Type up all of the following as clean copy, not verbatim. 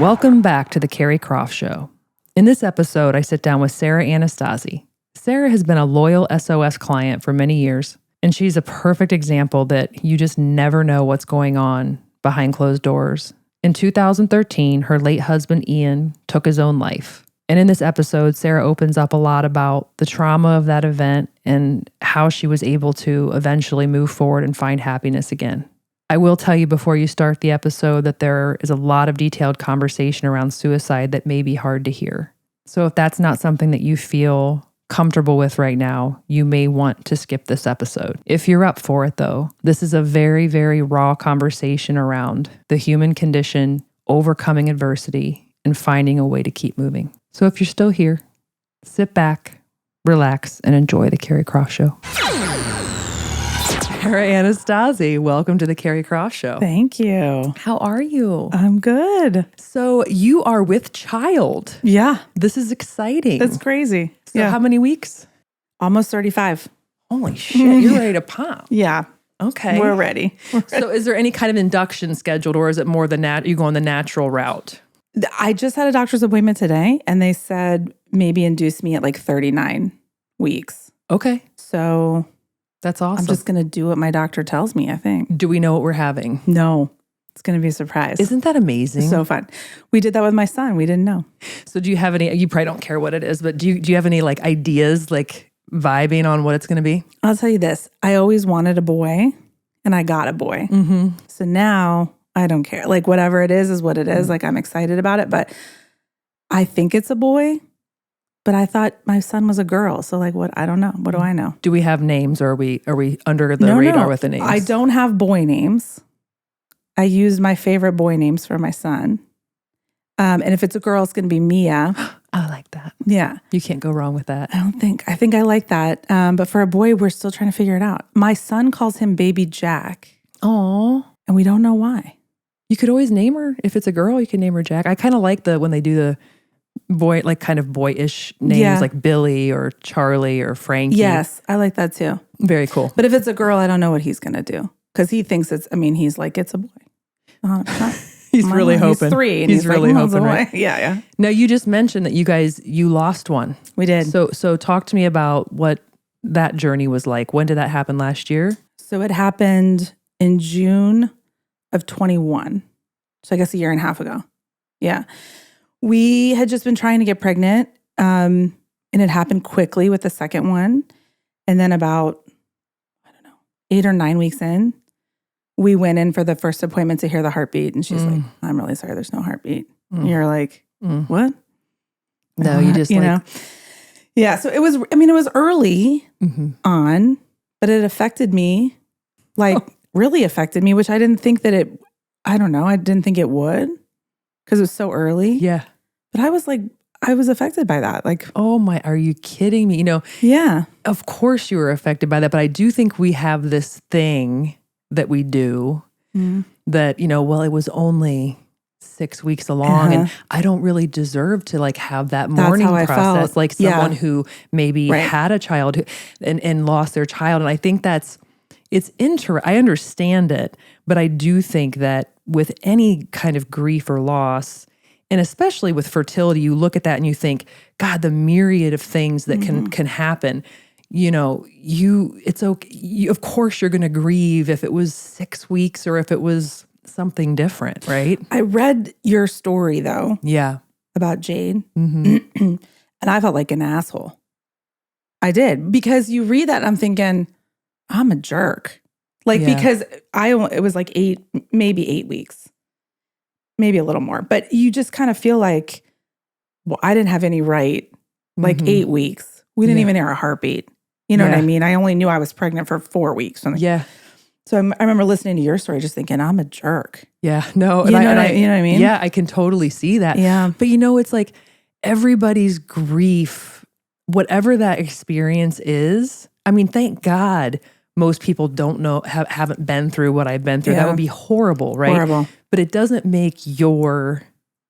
Welcome back to the Keri Croft Show. In this episode, I sit down with Sarah Anastasi. Sarah has been a loyal SOS client for many years, and she's a perfect example that you just never know what's going on behind closed doors. In 2013, her late husband, Ian, took his own life. And in this episode, Sarah opens up a lot about the trauma of that event and how she was able to eventually move forward and find happiness again. I will tell you before you start the episode that there is a lot of detailed conversation around suicide that may be hard to hear. So if that's not something that you feel comfortable with right now, you may want to skip this episode. If you're up for it though, this is a very, very raw conversation around the human condition, overcoming adversity, and finding a way to keep moving. So if you're still here, sit back, relax, and enjoy the Keri Croft Show. Sarah Anastasi, welcome to the Keri Croft Show. Thank you. How are you? I'm good. So you are with child. Yeah. This is exciting. That's crazy. So how many weeks? Almost 35. Holy shit, you're ready to pop. Yeah. Okay. We're ready. So is there any kind of induction scheduled, or is it more you going the natural route? I just had a doctor's appointment today, and they said maybe induce me at like 39 weeks. Okay. So that's awesome. I'm just going to do what my doctor tells me, I think. Do we know what we're having? No. It's going to be a surprise. Isn't that amazing? So fun. We did that with my son. We didn't know. So do you have any, you probably don't care what it is, but do you have any like ideas, like vibing on what it's going to be? I'll tell you this. I always wanted a boy, and I got a boy. Mm-hmm. So now I don't care. Like whatever it is what it is. Like I'm excited about it, but I think it's a boy, but I thought my son was a girl. So like what, I don't know. What do I know? Do we have names, or are we under the radar with the names? I don't have boy names. I used my favorite boy names for my son. And if it's a girl, it's going to be Mia. I like that. Yeah. You can't go wrong with that. I think I like that. But for a boy, we're still trying to figure it out. My son calls him Baby Jack. Aw. And we don't know why. You could always name her. If it's a girl, you can name her Jack. I kind of like when they do the boy, like kind of boyish names, like Billy or Charlie or Frankie. Yes, I like that too. Very cool. But if it's a girl, I don't know what he's going to do. Because he thinks he's like, it's a boy. He's really hoping. He's 3. And he's really like, hoping, right? Yeah. Now, you just mentioned that you lost one. We did. So talk to me about what that journey was like. When did that happen last year? So it happened in June of 21. So I guess a year and a half ago. Yeah. We had just been trying to get pregnant. And it happened quickly with the second one. And then about, 8 or 9 weeks in, we went in for the first appointment to hear the heartbeat. And she's like, I'm really sorry, there's no heartbeat. And you're like, what? No, you just know. Yeah, so it was early on, but it affected me, really affected me, which I didn't think that I didn't think it would because it was so early. Yeah. But I was affected by that. Like, oh my, are you kidding me? Yeah. Of course you were affected by that, but I do think we have this thing that we do that, well, it was only 6 weeks along and I don't really deserve to have that mourning process like someone who maybe had a child and lost their child. And I think I understand it, but I do think that with any kind of grief or loss, and especially with fertility, you look at that and you think, God, the myriad of things that can happen. It's okay. Of course, you're going to grieve if it was 6 weeks or if it was something different, right? I read your story though. Yeah. About Jade. And I felt like an asshole. I did. Because you read that and I'm thinking, I'm a jerk. Because it was like 8 weeks. Maybe a little more. But you just kind of feel like, well, I didn't have any right. 8 weeks. We didn't even hear a heartbeat. You know what I mean? I only knew I was pregnant for 4 weeks. Yeah. So I remember listening to your story just thinking, I'm a jerk. Yeah. No. You know what I mean? Yeah, I can totally see that. Yeah. But it's like everybody's grief, whatever that experience is, thank God most people don't know, haven't been through what I've been through. Yeah. That would be horrible, right? Horrible. But it doesn't make your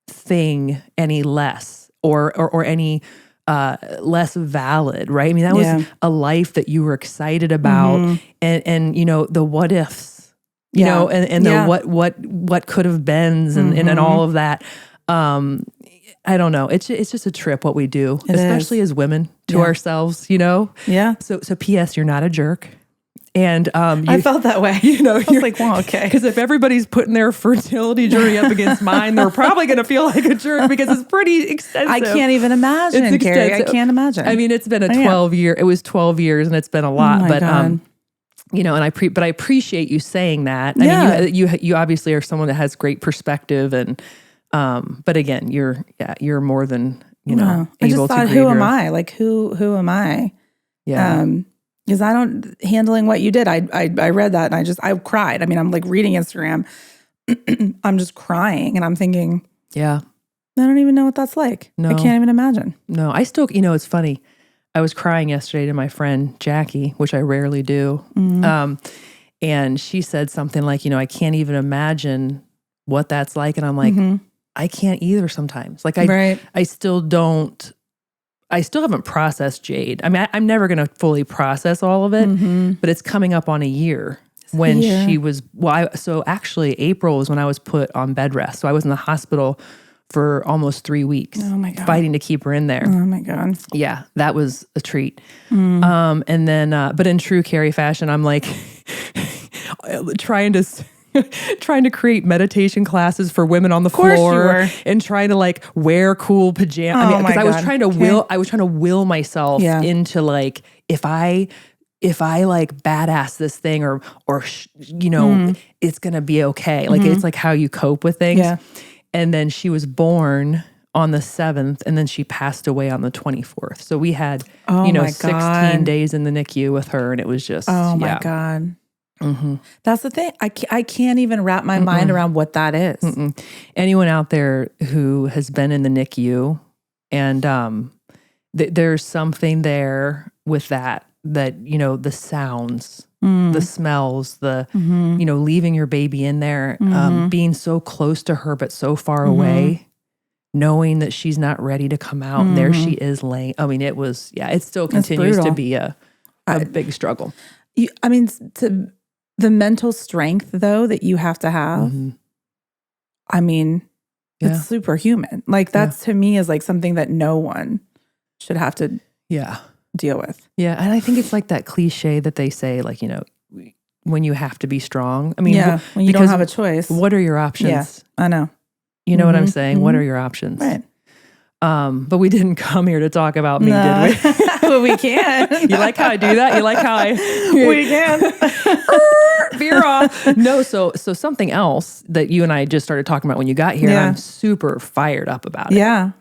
thing any less or any less valid, right? That was a life that you were excited about, and the what ifs, and the what could have beens and all of that. I don't know. It's just a trip what we do, especially as women to ourselves, Yeah. So P.S. You're not a jerk. And I felt that way. I was like, well, okay. Because if everybody's putting their fertility journey up against mine, they're probably going to feel like a jerk because it's pretty extensive. I can't even imagine, Keri. I can't imagine. I mean, it's been it was 12 years and it's been a lot, but God. and I appreciate you saying that. I mean, you obviously are someone that has great perspective, and but again, you're more than able I just thought, to. who am I? Like who am I? Yeah. Because I don't handling what you did. I read that and I cried. I mean, I'm like reading Instagram. I'm just crying and I'm thinking, yeah, I don't even know what that's like. No. I can't even imagine. No, I still, it's funny. I was crying yesterday to my friend Jackie, which I rarely do. And she said something like, I can't even imagine what that's like. And I'm like, I can't either sometimes. Like I still haven't processed Jade. I mean, I'm never going to fully process all of it, but it's coming up on a year when she was, so actually April was when I was put on bed rest. So I was in the hospital for almost 3 weeks, fighting to keep her in there. Oh my God. Yeah, that was a treat. And then, but in true Keri fashion, I'm like trying to create meditation classes for women on the floor and trying to like wear cool pajamas. I mean, because I was trying to will myself into like, if I like badass this thing or it's going to be okay. Like it's like how you cope with things. Yeah. And then she was born on the 7th and then she passed away on the 24th. So we had, 16 days in the NICU with her, and it was just, my God. That's the thing. I can't even wrap my mind around what that is. Anyone out there who has been in the NICU and there's something there with that, the sounds, the smells, the, leaving your baby in there, being so close to her, but so far away, knowing that she's not ready to come out. And there she is laying. I mean, it still continues to be a big struggle. The mental strength though, that you have to have, I mean, it's superhuman. Like that's to me is like something that no one should have to deal with. Yeah. And I think it's like that cliche that they say, like, when you have to be strong. I mean, when you don't have a choice. What are your options? Yeah, I know. You know what I'm saying? What are your options? Right. But we didn't come here to talk about me, did we? Well, we can. You like how I do that? You like how we can. Veer off. No, so something else that you and I just started talking about when you got here, and I'm super fired up about it. Yeah.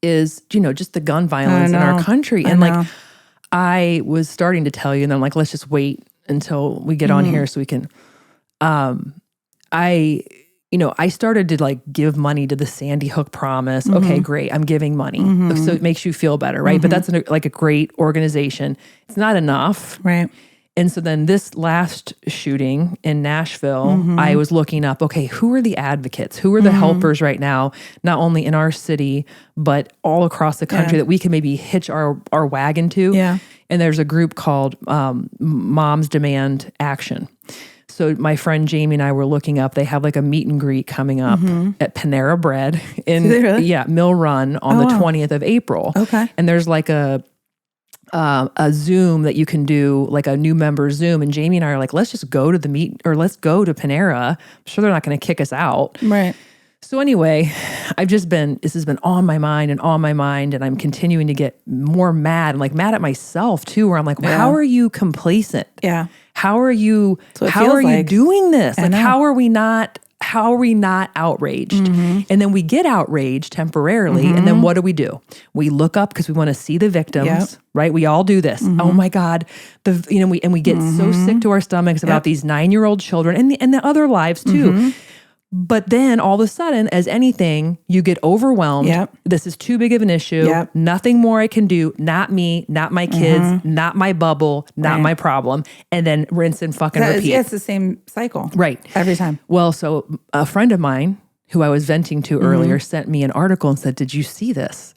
Is, just the gun violence in our country. And like, I was starting to tell you, and I'm like, let's just wait until we get on here so we can, I started to like give money to the Sandy Hook Promise. Okay, great. I'm giving money. So it makes you feel better, right? But that's like a great organization. It's not enough. Right. And so then this last shooting in Nashville, I was looking up, okay, who are the advocates? Who are the helpers right now, not only in our city, but all across the country that we can maybe hitch our wagon to? Yeah. And there's a group called Moms Demand Action. So my friend Jamie and I were looking up, they have like a meet and greet coming up at Panera Bread in Mill Run on the 20th of April. Okay. And there's like a Zoom that you can do, like a new member Zoom. And Jamie and I are like, let's just go to the meet, or let's go to Panera. I'm sure they're not going to kick us out. Right. So anyway, this has been on my mind, and I'm continuing to get more mad, and like mad at myself too, where I'm like, how are you complacent? Yeah. How are you doing this? Like, how are we not outraged? And then we get outraged temporarily. And then what do? We look up because we want to see the victims, right? We all do this. Oh my God. We get so sick to our stomachs about these 9-year-old children and the other lives too. But then all of a sudden, as anything, you get overwhelmed. This is too big of an issue. Nothing more I can do. Not me, not my kids, not my bubble, not my problem. And then rinse and fucking repeat. It's the same cycle. Right. Every time. Well, so a friend of mine who I was venting to earlier sent me an article and said, did you see this?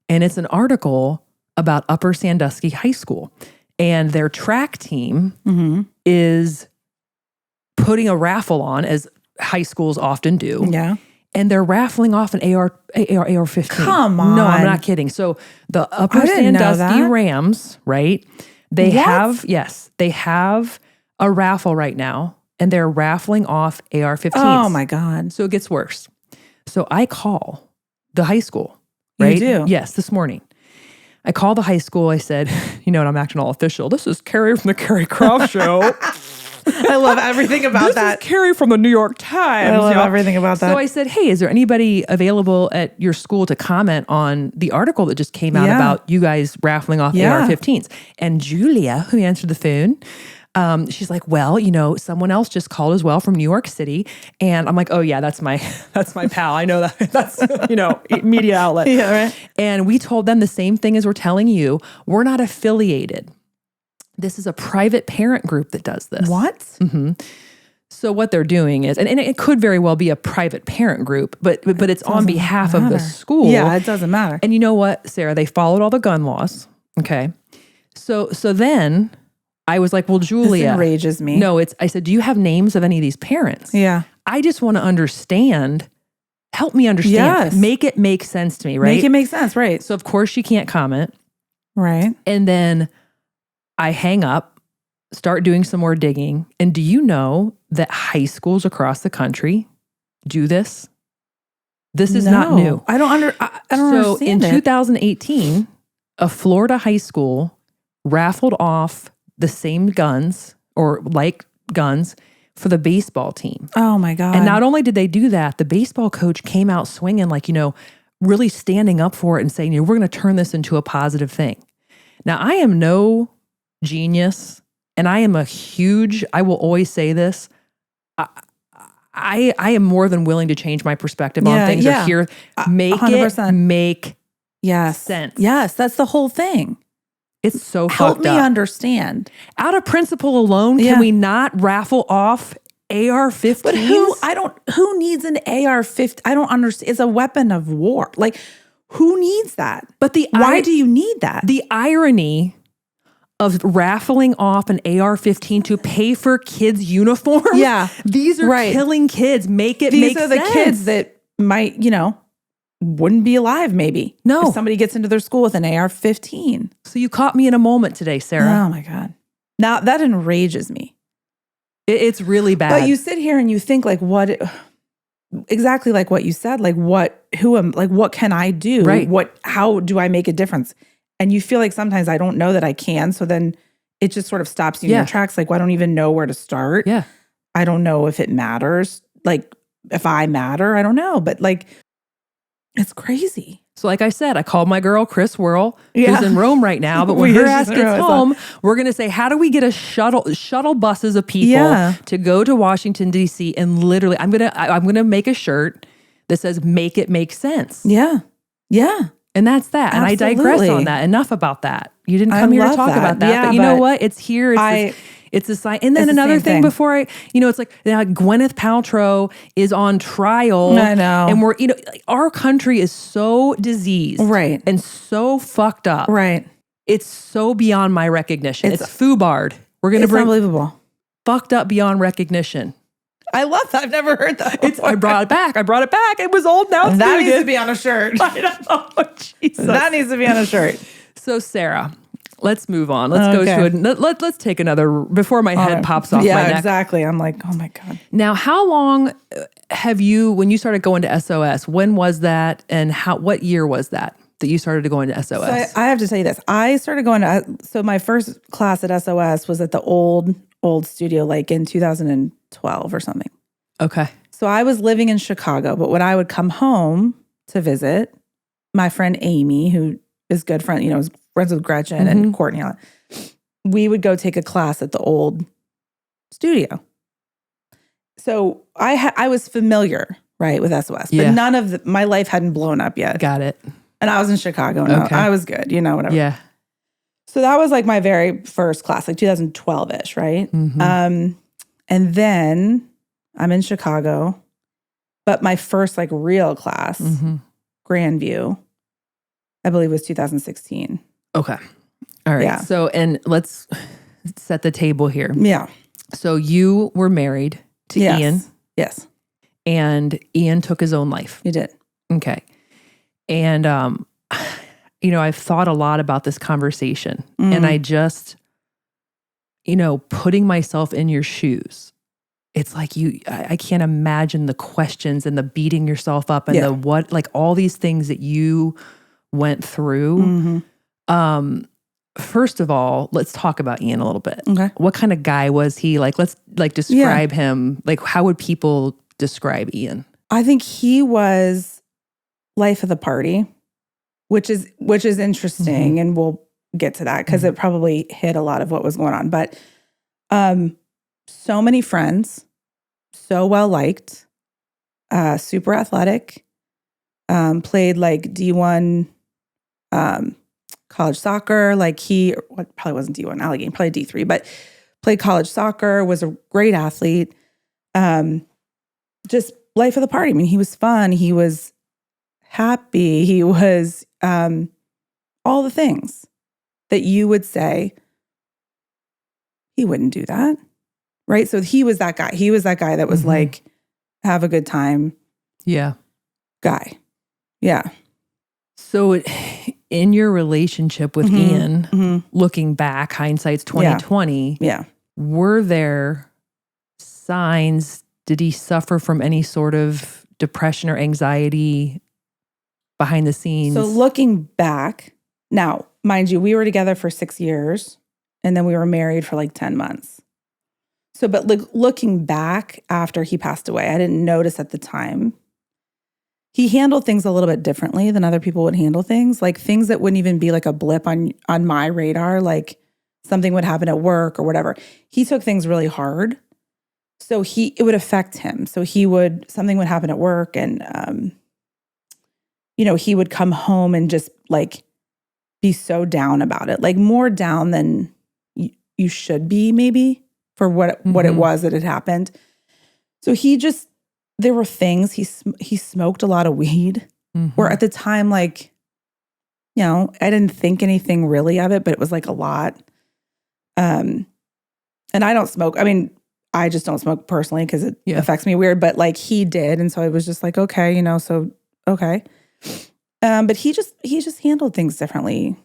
And it's an article about Upper Sandusky High School. And their track team is putting a raffle on, as high schools often do. Yeah. and they're raffling off an AR-15. Come on. No, I'm not kidding. So the Upper I didn't know Sandusky that. Rams, right? They What? they have a raffle right now, and they're raffling off AR-15s. Oh my God. So it gets worse. So I call the high school, right? You do? Yes, this morning. I called the high school. I said, and I'm acting all official. This is Keri from the Keri Croft Show. I love everything about that. This is Keri from the New York Times. I love everything about that. So I said, hey, is there anybody available at your school to comment on the article that just came out about you guys raffling off AR-15s? And Julia, who answered the phone, she's like, well, someone else just called as well from New York City. And I'm like, oh yeah, that's my pal. I know that. That's, media outlet. Yeah, right. And we told them the same thing as we're telling you. We're not affiliated. This is a private parent group that does this. What? Mm-hmm. So what they're doing is, and it could very well be a private parent group, but it's on behalf of the school. Yeah, it doesn't matter. And you know what, Sarah? They followed all the gun laws. Okay. So then I was like, well, Julia. This enrages me. No, I said, do you have names of any of these parents? Yeah. I just want to understand. Help me understand. Yes. Make it make sense to me, right? Make it make sense, right. So of course she can't comment. Right. And then I hang up, start doing some more digging. And do you know that high schools across the country do this? This is not new. I don't understand So in 2018, a Florida high school raffled off the same guns or like guns for the baseball team. Oh my God. And not only did they do that, the baseball coach came out swinging, like, really standing up for it and saying, we're going to turn this into a positive thing. Now, I am no genius, and I am I will always say this, I am more than willing to change my perspective on things or hear, make 100%. It make sense. Yes, that's the whole thing. It's so Help fucked me up. understand. Out of principle alone, can we not raffle off AR-15s? But who needs an AR-15? I don't understand. It's a weapon of war. Like, who needs that? But why do you need that? The irony of raffling off an AR-15 to pay for kids' uniforms. Yeah. These are killing kids. Make it make sense. These are the kids that might, wouldn't be alive maybe. No. If somebody gets into their school with an AR-15. So you caught me in a moment today, Sarah. Oh my God. Now that enrages me. It's really bad. But you sit here and you think like exactly like what you said, like what can I do? Right. How do I make a difference? And you feel like sometimes I don't know that I can. So then it just sort of stops you in your tracks. Like, well, I don't even know where to start. Yeah. I don't know if it matters. Like if I matter, I don't know. But like, it's crazy. So like I said, I called my girl, Chris Whirl, who's in Rome right now. But when her ass gets home, we're going to say, how do we get a shuttle buses of people to go to Washington, D.C. and literally, I'm going to make a shirt that says, make it make sense. Yeah. Yeah. And that's that. Absolutely. And I digress on that. Enough about that. You didn't come here to talk about that. Yeah, but you know what? It's here. It's a sign. And then another thing before it's like Gwyneth Paltrow is on trial. I know. And we're, our country is so diseased. Right. And so fucked up. Right. It's so beyond my recognition. It's FUBARD. We're going to bring unbelievable. Fucked up beyond recognition. I love that. I've never heard that. I brought it back. It was old. Now it's that new needs to be on a shirt. I know. Jesus. That needs to be on a shirt. So Sarah, let's move on. Let's go to let's take another before my head pops off my neck. Yeah, exactly. I'm like, oh my God. Now, how long have when you started going to SOS, when was that? And what year was that you started to go into SOS? So I have to tell you this. I started going so my first class at SOS was at the old studio, like in 2012 or something. Okay. So I was living in Chicago, but when I would come home to visit, my friend Amy, who is good friend, is friends with Gretchen and Courtney, we would go take a class at the old studio. So I was familiar, right, with SOS, but none of my life hadn't blown up yet. Got it. And I was in Chicago, and I was good, whatever. Yeah. So that was like my very first class, like 2012-ish, right? Mm-hmm. And then I'm in Chicago, but my first like real class, Grandview, I believe was 2016. Okay. All right. Yeah. So, and let's set the table here. Yeah. So you were married to Ian. Yes. and Ian took his own life. He did. Okay. And, I've thought a lot about this conversation and I just, putting myself in your shoes, it's like I can't imagine the questions and the beating yourself up and the what, like all these things that you went through. First of all, let's talk about Ian a little bit. Okay. What kind of guy was he? Like, let's describe him. Like, how would people describe Ian? I think he was life of the party, which is interesting, and we'll get to that because it probably hit a lot of what was going on. But so many friends, so well liked, super athletic, played like D1 college soccer. Like probably wasn't D1 Allegheny, probably D3, but played college soccer, was a great athlete. Just life of the party. I mean, he was fun. He was happy. He was all the things that you would say he wouldn't do that. Right. So he was that guy. He was that guy that was like, have a good time. Yeah. Guy. Yeah. So in your relationship with Ian, looking back, hindsight's 2020. Yeah. Were there signs? Did he suffer from any sort of depression or anxiety behind the scenes? So looking back, now, mind you, we were together for 6 years and then we were married for like 10 months. So, but looking back after he passed away, I didn't notice at the time. He handled things a little bit differently than other people would handle things. Like things that wouldn't even be like a blip on my radar, like something would happen at work or whatever. He took things really hard. So it would affect him. So something would happen at work and, he would come home and just like be so down about it, like more down than you should be maybe for what it was that had happened. So there were things, he smoked a lot of weed, where at the time, like, I didn't think anything really of it, but it was like a lot. And I don't smoke. I mean, I just don't smoke personally because it affects me weird, but like he did. And so I was just like, okay, so, okay. But he just handled things differently.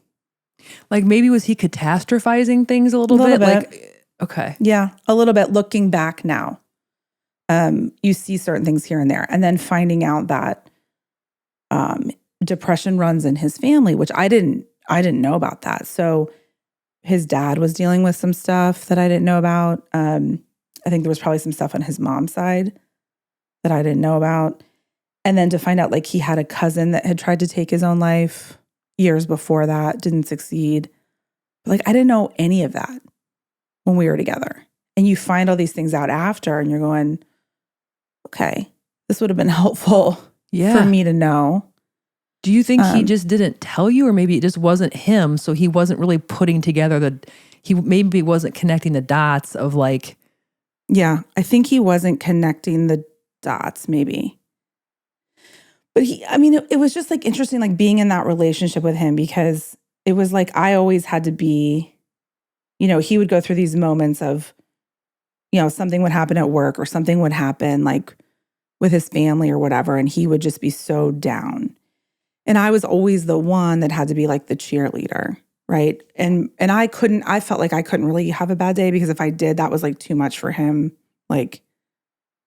Like maybe was he catastrophizing things a little bit? Like, okay. Yeah, a little bit looking back now. You see certain things here and there. And then finding out that depression runs in his family, which I didn't know about that. So his dad was dealing with some stuff that I didn't know about. I think there was probably some stuff on his mom's side that I didn't know about. And then to find out like he had a cousin that had tried to take his own life years before that, didn't succeed. But like I didn't know any of that when we were together. And you find all these things out after and you're going, okay, this would have been helpful for me to know. Do you think he just didn't tell you, or maybe it just wasn't him, so he wasn't really putting together he maybe wasn't connecting the dots of like... Yeah, I think he wasn't connecting the dots maybe. But it was just like interesting, like being in that relationship with him, because it was like I always had to be, he would go through these moments of, something would happen at work or something would happen like with his family or whatever, and he would just be so down. And I was always the one that had to be like the cheerleader, right? And I felt like I couldn't really have a bad day, because if I did, that was like too much for him. Like,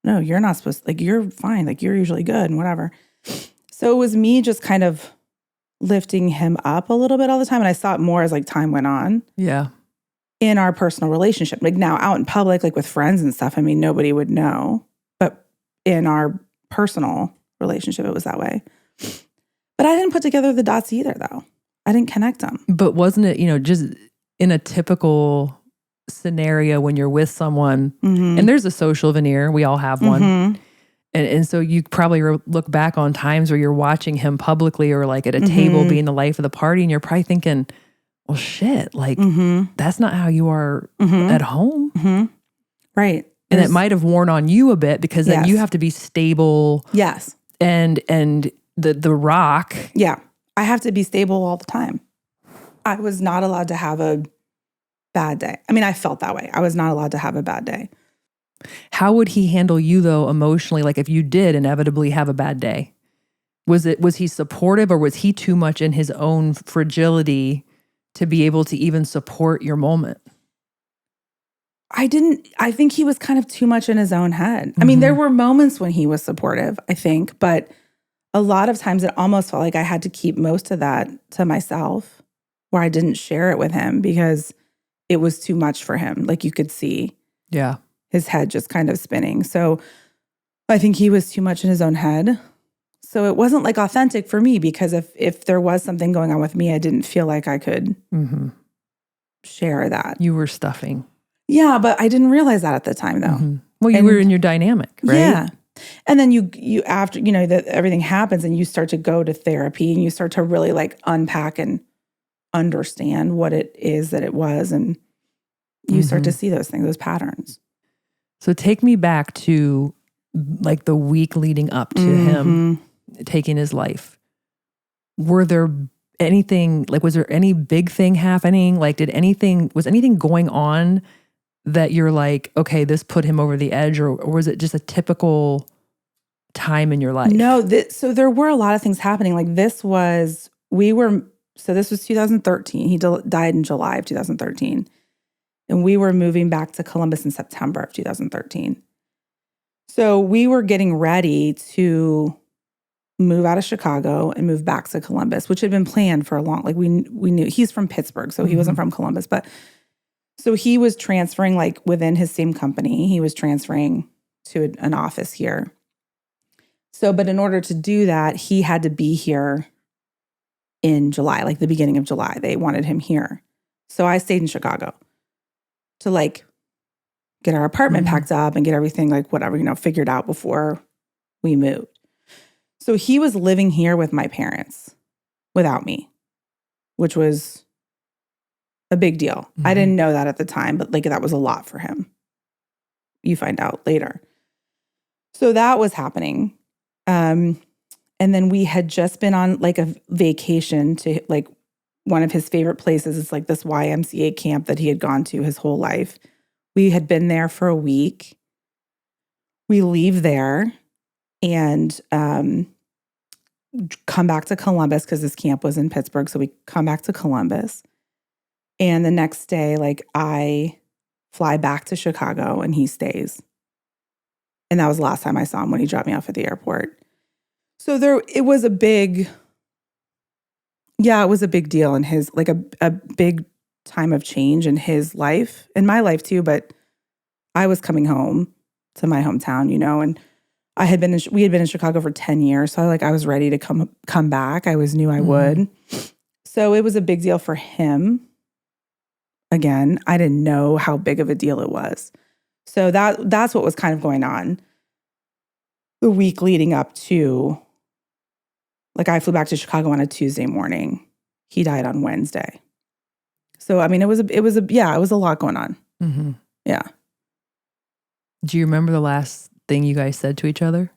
no, you're not supposed to, like, you're fine. Like, you're usually good and whatever. So it was me just kind of lifting him up a little bit all the time. And I saw it more as like time went on. Yeah. In our personal relationship. Like now out in public, like with friends and stuff, I mean, nobody would know. But in our personal relationship, it was that way. But I didn't put together the dots either, though. I didn't connect them. But wasn't it, just in a typical scenario when you're with someone, and there's a social veneer, we all have one. And so you probably look back on times where you're watching him publicly or like at a table being the life of the party, and you're probably thinking, well, shit, like that's not how you are at home. Right. And it might have worn on you a bit, because then you have to be stable. Yes. And the rock. Yeah. I have to be stable all the time. I was not allowed to have a bad day. I mean, I felt that way. I was not allowed to have a bad day. How would he handle you though emotionally? Like if you did inevitably have a bad day, was he supportive or was he too much in his own fragility to be able to even support your moment? I think he was kind of too much in his own head. I mean, there were moments when he was supportive, I think, but a lot of times it almost felt like I had to keep most of that to myself, where I didn't share it with him because it was too much for him. Like you could see his head just kind of spinning. So I think he was too much in his own head. So it wasn't like authentic for me because if there was something going on with me, I didn't feel like I could share that. You were stuffing. Yeah, but I didn't realize that at the time though. Well, you were in your dynamic, right? Yeah. And then you after, that everything happens and you start to go to therapy and you start to really like unpack and understand what it is that it was. And you start to see those things, those patterns. So take me back to like the week leading up to him taking his life. Were there anything, like was there any big thing happening? Like was anything going on that you're like, okay, this put him over the edge, or was it just a typical time in your life? No, so there were a lot of things happening. Like this was 2013. He died in July of 2013. And we were moving back to Columbus in September of 2013. So we were getting ready to move out of Chicago and move back to Columbus, which had been planned for a long, like we knew he's from Pittsburgh, so he wasn't from Columbus, but so he was transferring like within his same company. He was transferring to an office here. So, but in order to do that, he had to be here in July, like the beginning of July. They wanted him here. So I stayed in Chicago to like get our apartment packed up and get everything like whatever, figured out before we moved. So he was living here with my parents without me, which was a big deal. I didn't know that at the time, but like that was a lot for him. You find out later. So that was happening. And then we had just been on like a vacation to like one of his favorite places. It's like this YMCA camp that he had gone to his whole life. We had been there for a week. We leave there and come back to Columbus because this camp was in Pittsburgh. So we come back to Columbus. And the next day, like I fly back to Chicago and he stays. And that was the last time I saw him when he dropped me off at the airport. So it was a big deal in his, like a big time of change in his life, in my life too. But I was coming home to my hometown, and we had been in Chicago for 10 years. So I was ready to come back. I knew I would. So it was a big deal for him. Again, I didn't know how big of a deal it was. So that's what was kind of going on the week leading up to, like I flew back to Chicago on a Tuesday morning. He died on Wednesday. So, I mean, it was a lot going on. Yeah. Do you remember the last thing you guys said to each other?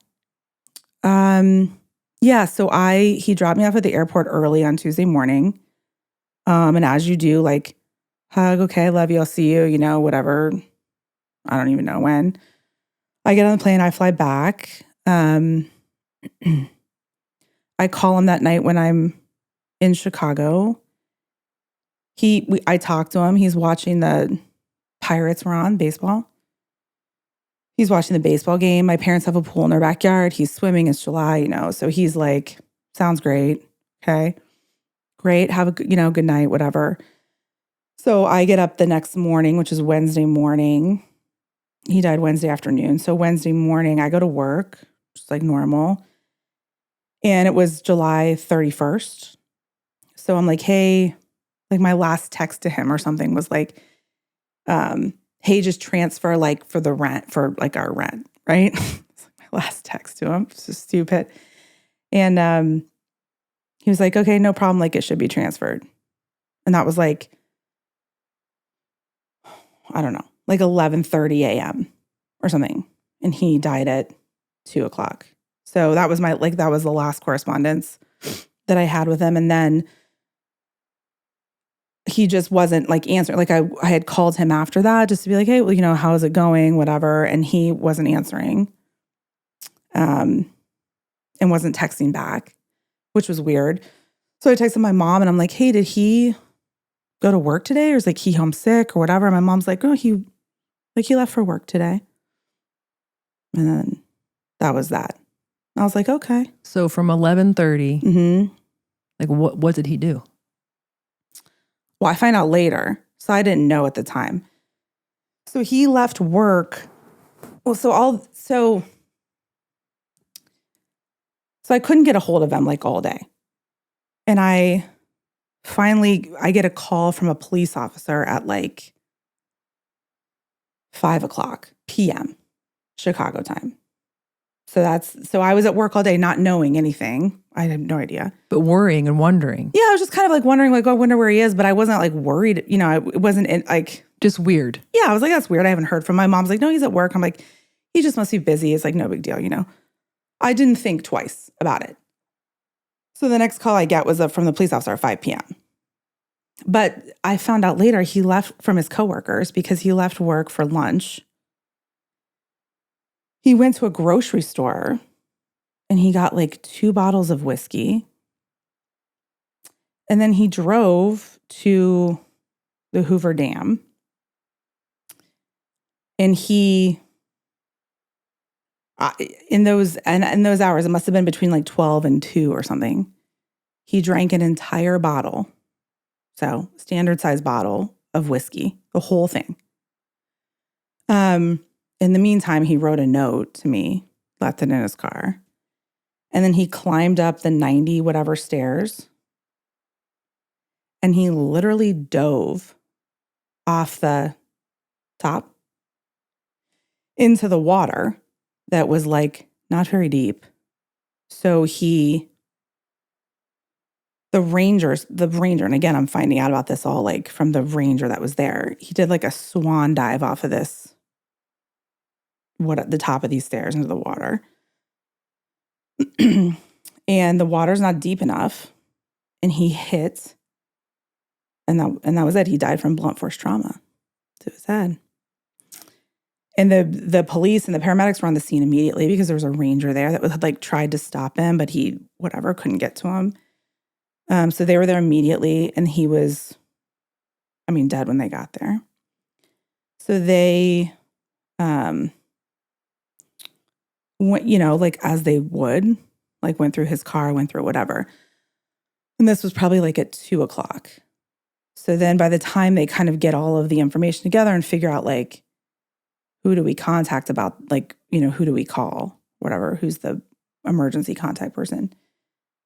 Yeah. So he dropped me off at the airport early on Tuesday morning. And as you do, like, hug, okay, I love you, I'll see you, whatever. I don't even know when. I get on the plane, I fly back. I call him that night when I'm in Chicago. I talked to him. He's watching the Pirates were on baseball. He's watching the baseball game. My parents have a pool in their backyard. He's swimming. It's July, so he's like, sounds great. Okay, great. Have a good night, whatever. So I get up the next morning, which is Wednesday morning. He died Wednesday afternoon. So Wednesday morning, I go to work, just like normal. And it was July 31st. So I'm like, hey, like my last text to him or something was like, hey, just transfer like for the rent, for like our rent, right? It's like my last text to him. It's just stupid. And he was like, okay, no problem. Like it should be transferred. And that was like, I don't know, like 11:30 a.m. or something. And he died at 2:00. So that was that was the last correspondence that I had with him. And then he just wasn't like answering. Like I had called him after that just to be like, hey, well, how is it going? Whatever. And he wasn't answering. And wasn't texting back, which was weird. So I texted my mom and I'm like, hey, did he go to work today? Or is like he homesick or whatever? And my mom's like, oh, he left for work today. And then that was that. I was like, okay. So from 11:30, like what did he do? Well, I find out later. So I didn't know at the time. So he left work. Well, so I couldn't get a hold of him like all day. And I get a call from a police officer at like 5:00 p.m. Chicago time. So I was at work all day not knowing anything. I had no idea. But worrying and wondering. Yeah, I was just kind of like wondering, like, oh, I wonder where he is. But I wasn't like worried. It wasn't like. Just weird. Yeah, I was like, that's weird. I haven't heard from my mom's like, no, he's at work. I'm like, he just must be busy. It's like no big deal, I didn't think twice about it. So the next call I get was from the police officer at 5 p.m. But I found out later he left from his coworkers because he left work for lunch. He went to a grocery store and he got like 2 bottles of whiskey. And then he drove to the Hoover Dam. And he, in those hours, it must have been between like 12 and 2 or something. He drank an entire bottle. So standard size bottle of whiskey, the whole thing. In the meantime, he wrote a note to me, left it in his car. And then he climbed up the 90 whatever stairs. And he literally dove off the top into the water that was like not very deep. So the ranger, and again, I'm finding out about this all like from the ranger that was there. He did like a swan dive off of at the top of these stairs into the water. And the water's not deep enough. And he hit. And that was it. He died from blunt force trauma to his head. And the police and the paramedics were on the scene immediately because there was a ranger there that had like tried to stop him, but he, couldn't get to him. So they were there immediately and he was, dead when they got there. So they, went, like as they would, like went through his car, went through whatever. And this was probably like at 2:00. So then by the time they kind of get all of the information together and figure out like, who do we contact about, like, who do we call, whatever, who's the emergency contact person,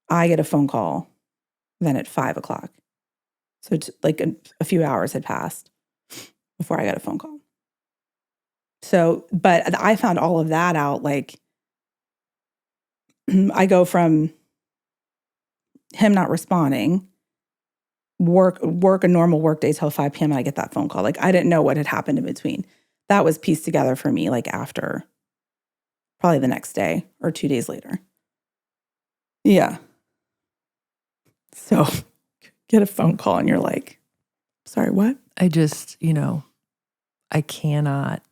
I get a phone call then at 5:00. So it's like a few hours had passed before I got a phone call. So, but I found all of that out, like, I go from him not responding, work a normal work day till 5 p.m. and I get that phone call. Like, I didn't know what had happened in between. That was pieced together for me, like, after probably the next day or 2 days later. Yeah. So, get a phone call and you're like, sorry, what? I just, I cannot,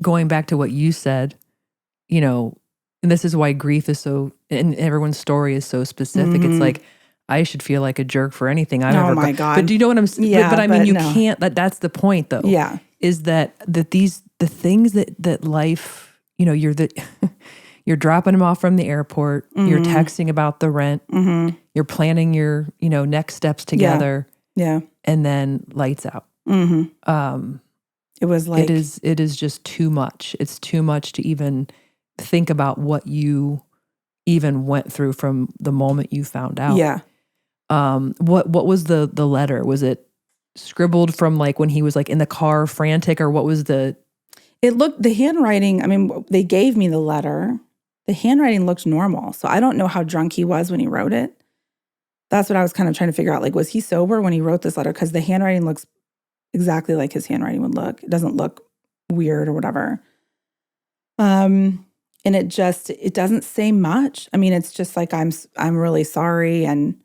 going back to what you said, and this is why grief is so, and everyone's story is so specific. It's like, I should feel like a jerk for anything I've ever. Oh my God. But do you know what I'm saying? Yeah, but I mean, you no. can't, that's the point though. Yeah. Is the things that life, you're dropping them off from the airport, you're texting about the rent, you're planning your, next steps together. Yeah. And then lights out. It was like, it is just too much. It's too much to even think about what you even went through from the moment you found out. Yeah. What was the letter? Was it scribbled from like when he was like in the car frantic, or what was the? It looked, the handwriting, they gave me the letter. The handwriting looked normal. So I don't know how drunk he was when he wrote it. That's what I was kind of trying to figure out. Like, was he sober when he wrote this letter? Because the handwriting looks exactly like his handwriting would look. It doesn't look weird or whatever. And it doesn't say much. It's just like, I'm really sorry. And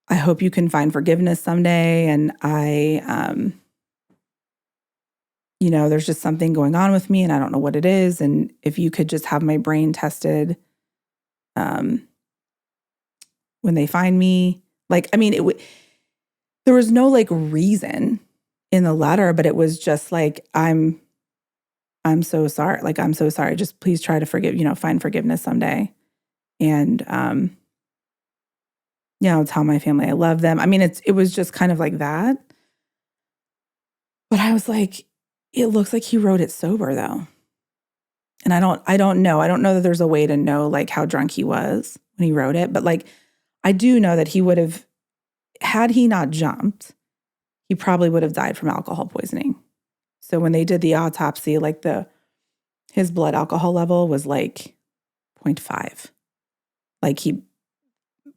I hope you can find forgiveness someday. And there's just something going on with me and I don't know what it is. And if you could just have my brain tested when they find me. There was no like reason in the letter, but it was just like, I'm so sorry. Like, I'm so sorry. Just please try to find forgiveness someday. And, I'll tell my family I love them. I mean, it was just kind of like that. But I was like, it looks like he wrote it sober though. And I don't know. I don't know that there's a way to know like how drunk he was when he wrote it. But like, I do know that he would have, had he not jumped, he probably would have died from alcohol poisoning. So when they did the autopsy, like his blood alcohol level was like 0.5. Like he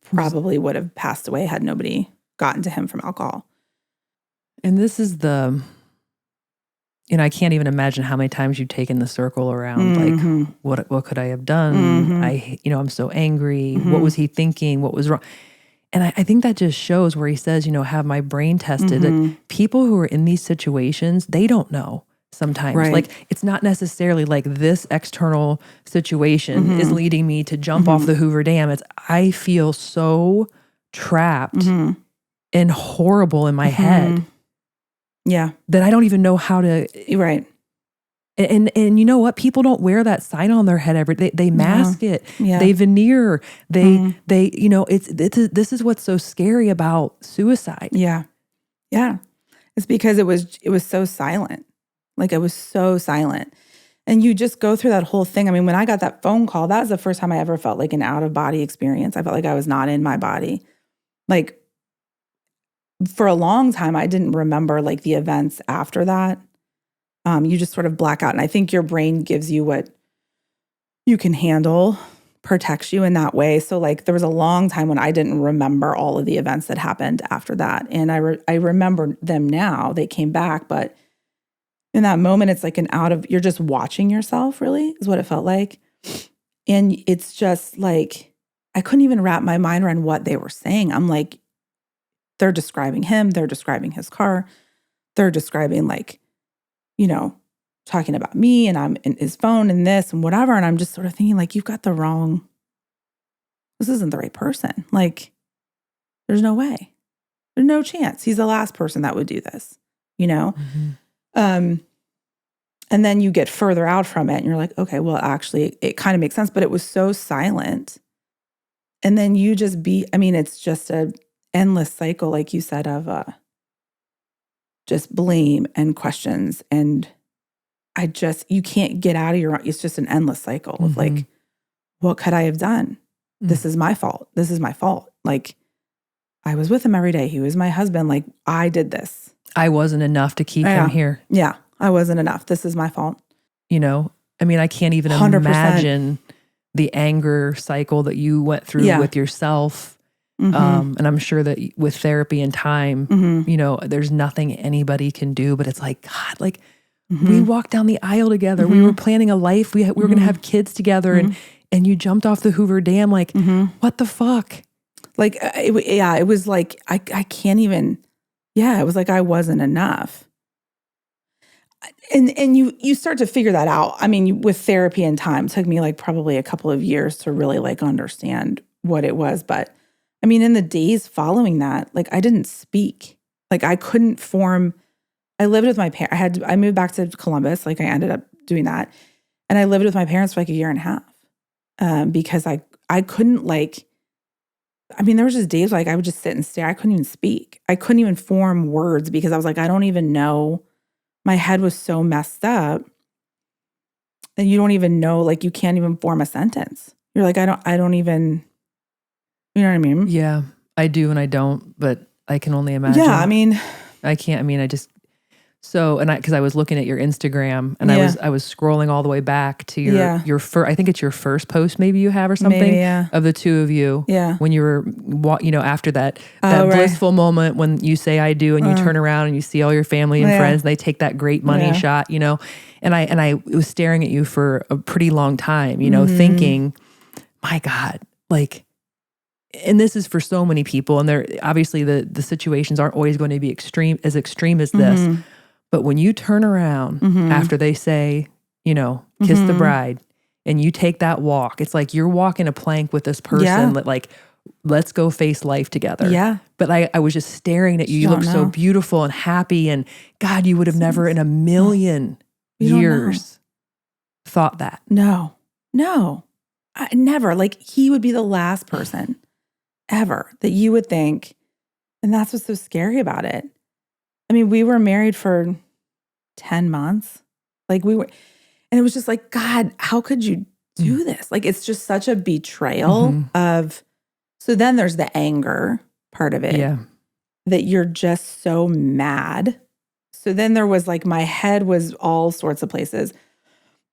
probably would have passed away had nobody gotten to him from alcohol. And this is I can't even imagine how many times you've taken the circle around, like, what could I have done? I'm so angry. What was he thinking? What was wrong? And I think that just shows where he says, have my brain tested. That people who are in these situations, they don't know sometimes. Right. Like, it's not necessarily like this external situation is leading me to jump off the Hoover Dam. I feel so trapped and horrible in my head. Yeah. That I don't even know how to. Right. And you know what? People don't wear that sign on their head they mask it. Yeah. They veneer. They this is what's so scary about suicide. Yeah. Yeah. It's because it was so silent. Like, it was so silent. And you just go through that whole thing. I mean, when I got that phone call, that was the first time I ever felt like an out of body experience. I felt like I was not in my body. Like, for a long time, I didn't remember like the events after that. You just sort of black out. And I think your brain gives you what you can handle, protects you in that way. So like there was a long time when I didn't remember all of the events that happened after that. And I remember them now. They came back. But in that moment, it's like you're just watching yourself, really, is what it felt like. And it's just like, I couldn't even wrap my mind around what they were saying. I'm like, they're describing him. They're describing his car. They're describing like, talking about me and I'm in his phone and this and whatever. And I'm just sort of thinking like, you've got this isn't the right person. Like, there's no way. There's no chance. He's the last person that would do this, And then you get further out from it and you're like, okay, well, actually, it kind of makes sense. But it was so silent. And then you just it's just a endless cycle, like you said, of just blame and questions. And you can't get out of it's just an endless cycle of like, what could I have done? This is my fault. This is my fault. Like, I was with him every day. He was my husband. Like, I did this. I wasn't enough to keep him here. Yeah, I wasn't enough. This is my fault. I can't even 100%. imagine the anger cycle that you went through with yourself. And I'm sure that with therapy and time, there's nothing anybody can do, but it's like, God, like we walked down the aisle together. We were planning a life. We were going to have kids together and you jumped off the Hoover Dam. Like, what the fuck? Like, it was like, I can't even, it was like I wasn't enough. And you start to figure that out. I mean, with therapy and time, it took me like probably a couple of years to really like understand what it was. But I mean, in the days following that, like I didn't speak. Like I couldn't form. I lived with my parents. I moved back to Columbus. Like I ended up doing that, and I lived with my parents for like a year and a half because I couldn't like. I mean, there was just days like I would just sit and stare. I couldn't even speak. I couldn't even form words because I was like, I don't even know. My head was so messed up, and you don't even know. Like you can't even form a sentence. You're like, I don't even. You know what I mean? Yeah, I do and I don't, but I can only imagine. Yeah, I mean. I can't, I mean, I just, so, and because I was looking at your Instagram and I was scrolling all the way back to your first, I think it's your first post maybe you have or something maybe, of the two of you. Yeah. When you were, after that blissful moment when you say I do and you turn around and you see all your family and friends and they take that great money shot, and I was staring at you for a pretty long time, thinking, my God, like, and this is for so many people, and they're obviously the situations aren't always going to be extreme as this. But when you turn around after they say, kiss the bride, and you take that walk, it's like you're walking a plank with this person that like, let's go face life together. Yeah. But I was just staring at you. You look so beautiful and happy, and God, you would have never in a million years thought that. No, I never. Like, he would be the last person ever that you would think. And that's what's so scary about it. I mean, we were married for 10 months. Like, and it was just like, God, how could you do this? Like, it's just such a betrayal of, so then there's the anger part of it. Yeah. That you're just so mad. So then there was like, my head was all sorts of places.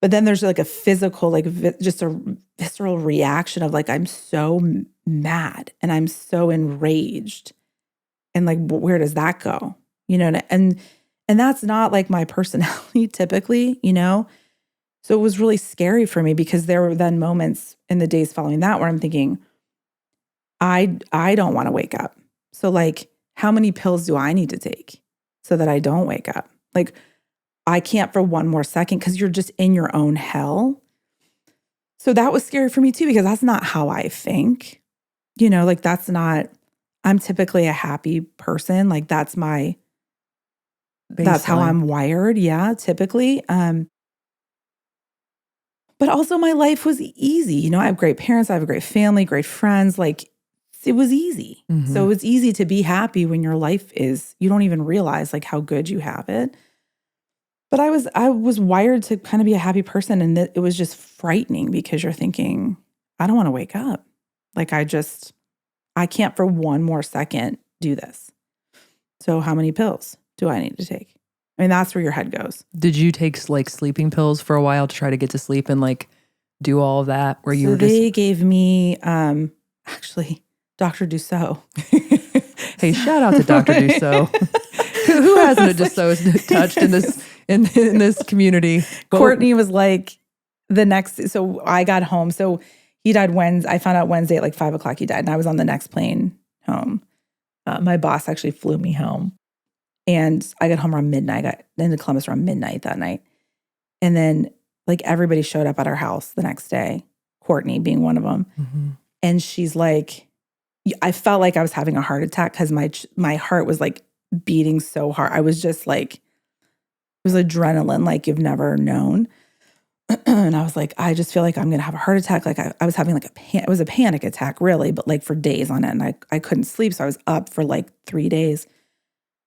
But then there's like a physical, like just a visceral reaction of like, I'm so mad and I'm so enraged. And like, where does that go? And that's not like my personality typically, So it was really scary for me because there were then moments in the days following that where I'm thinking, I don't want to wake up. So like, how many pills do I need to take so that I don't wake up? Like, I can't for one more second because you're just in your own hell. So that was scary for me too, because that's not how I think. Like I'm typically a happy person. Like that's how I'm wired. Yeah, typically. But also my life was easy. I have great parents. I have a great family, great friends. Like it was easy. So it's easy to be happy when your life you don't even realize like how good you have it. But I was wired to kind of be a happy person, and it was just frightening because you're thinking, I don't want to wake up. Like I can't for one more second do this. So how many pills do I need to take? I mean, that's where your head goes. Did you take like sleeping pills for a while to try to get to sleep and like do all of that? Where you were just... They gave me actually Dr. Dussault. Hey, shout out to Dr. Dussault. Who hasn't a Dussault touched in this community? Courtney was like the next. So I got home. So he died Wednesday. I found out Wednesday at like 5:00 he died, and I was on the next plane home. My boss actually flew me home, and I got home around midnight. I got into Columbus around midnight that night, and then like everybody showed up at our house the next day. Courtney being one of them, and she's like, I felt like I was having a heart attack because my heart was like beating so hard. I was just like, it was adrenaline like you've never known. And I was like, I just feel like I'm going to have a heart attack. Like I was having like it was a panic attack really, but like for days on end. And I couldn't sleep. So I was up for like 3 days.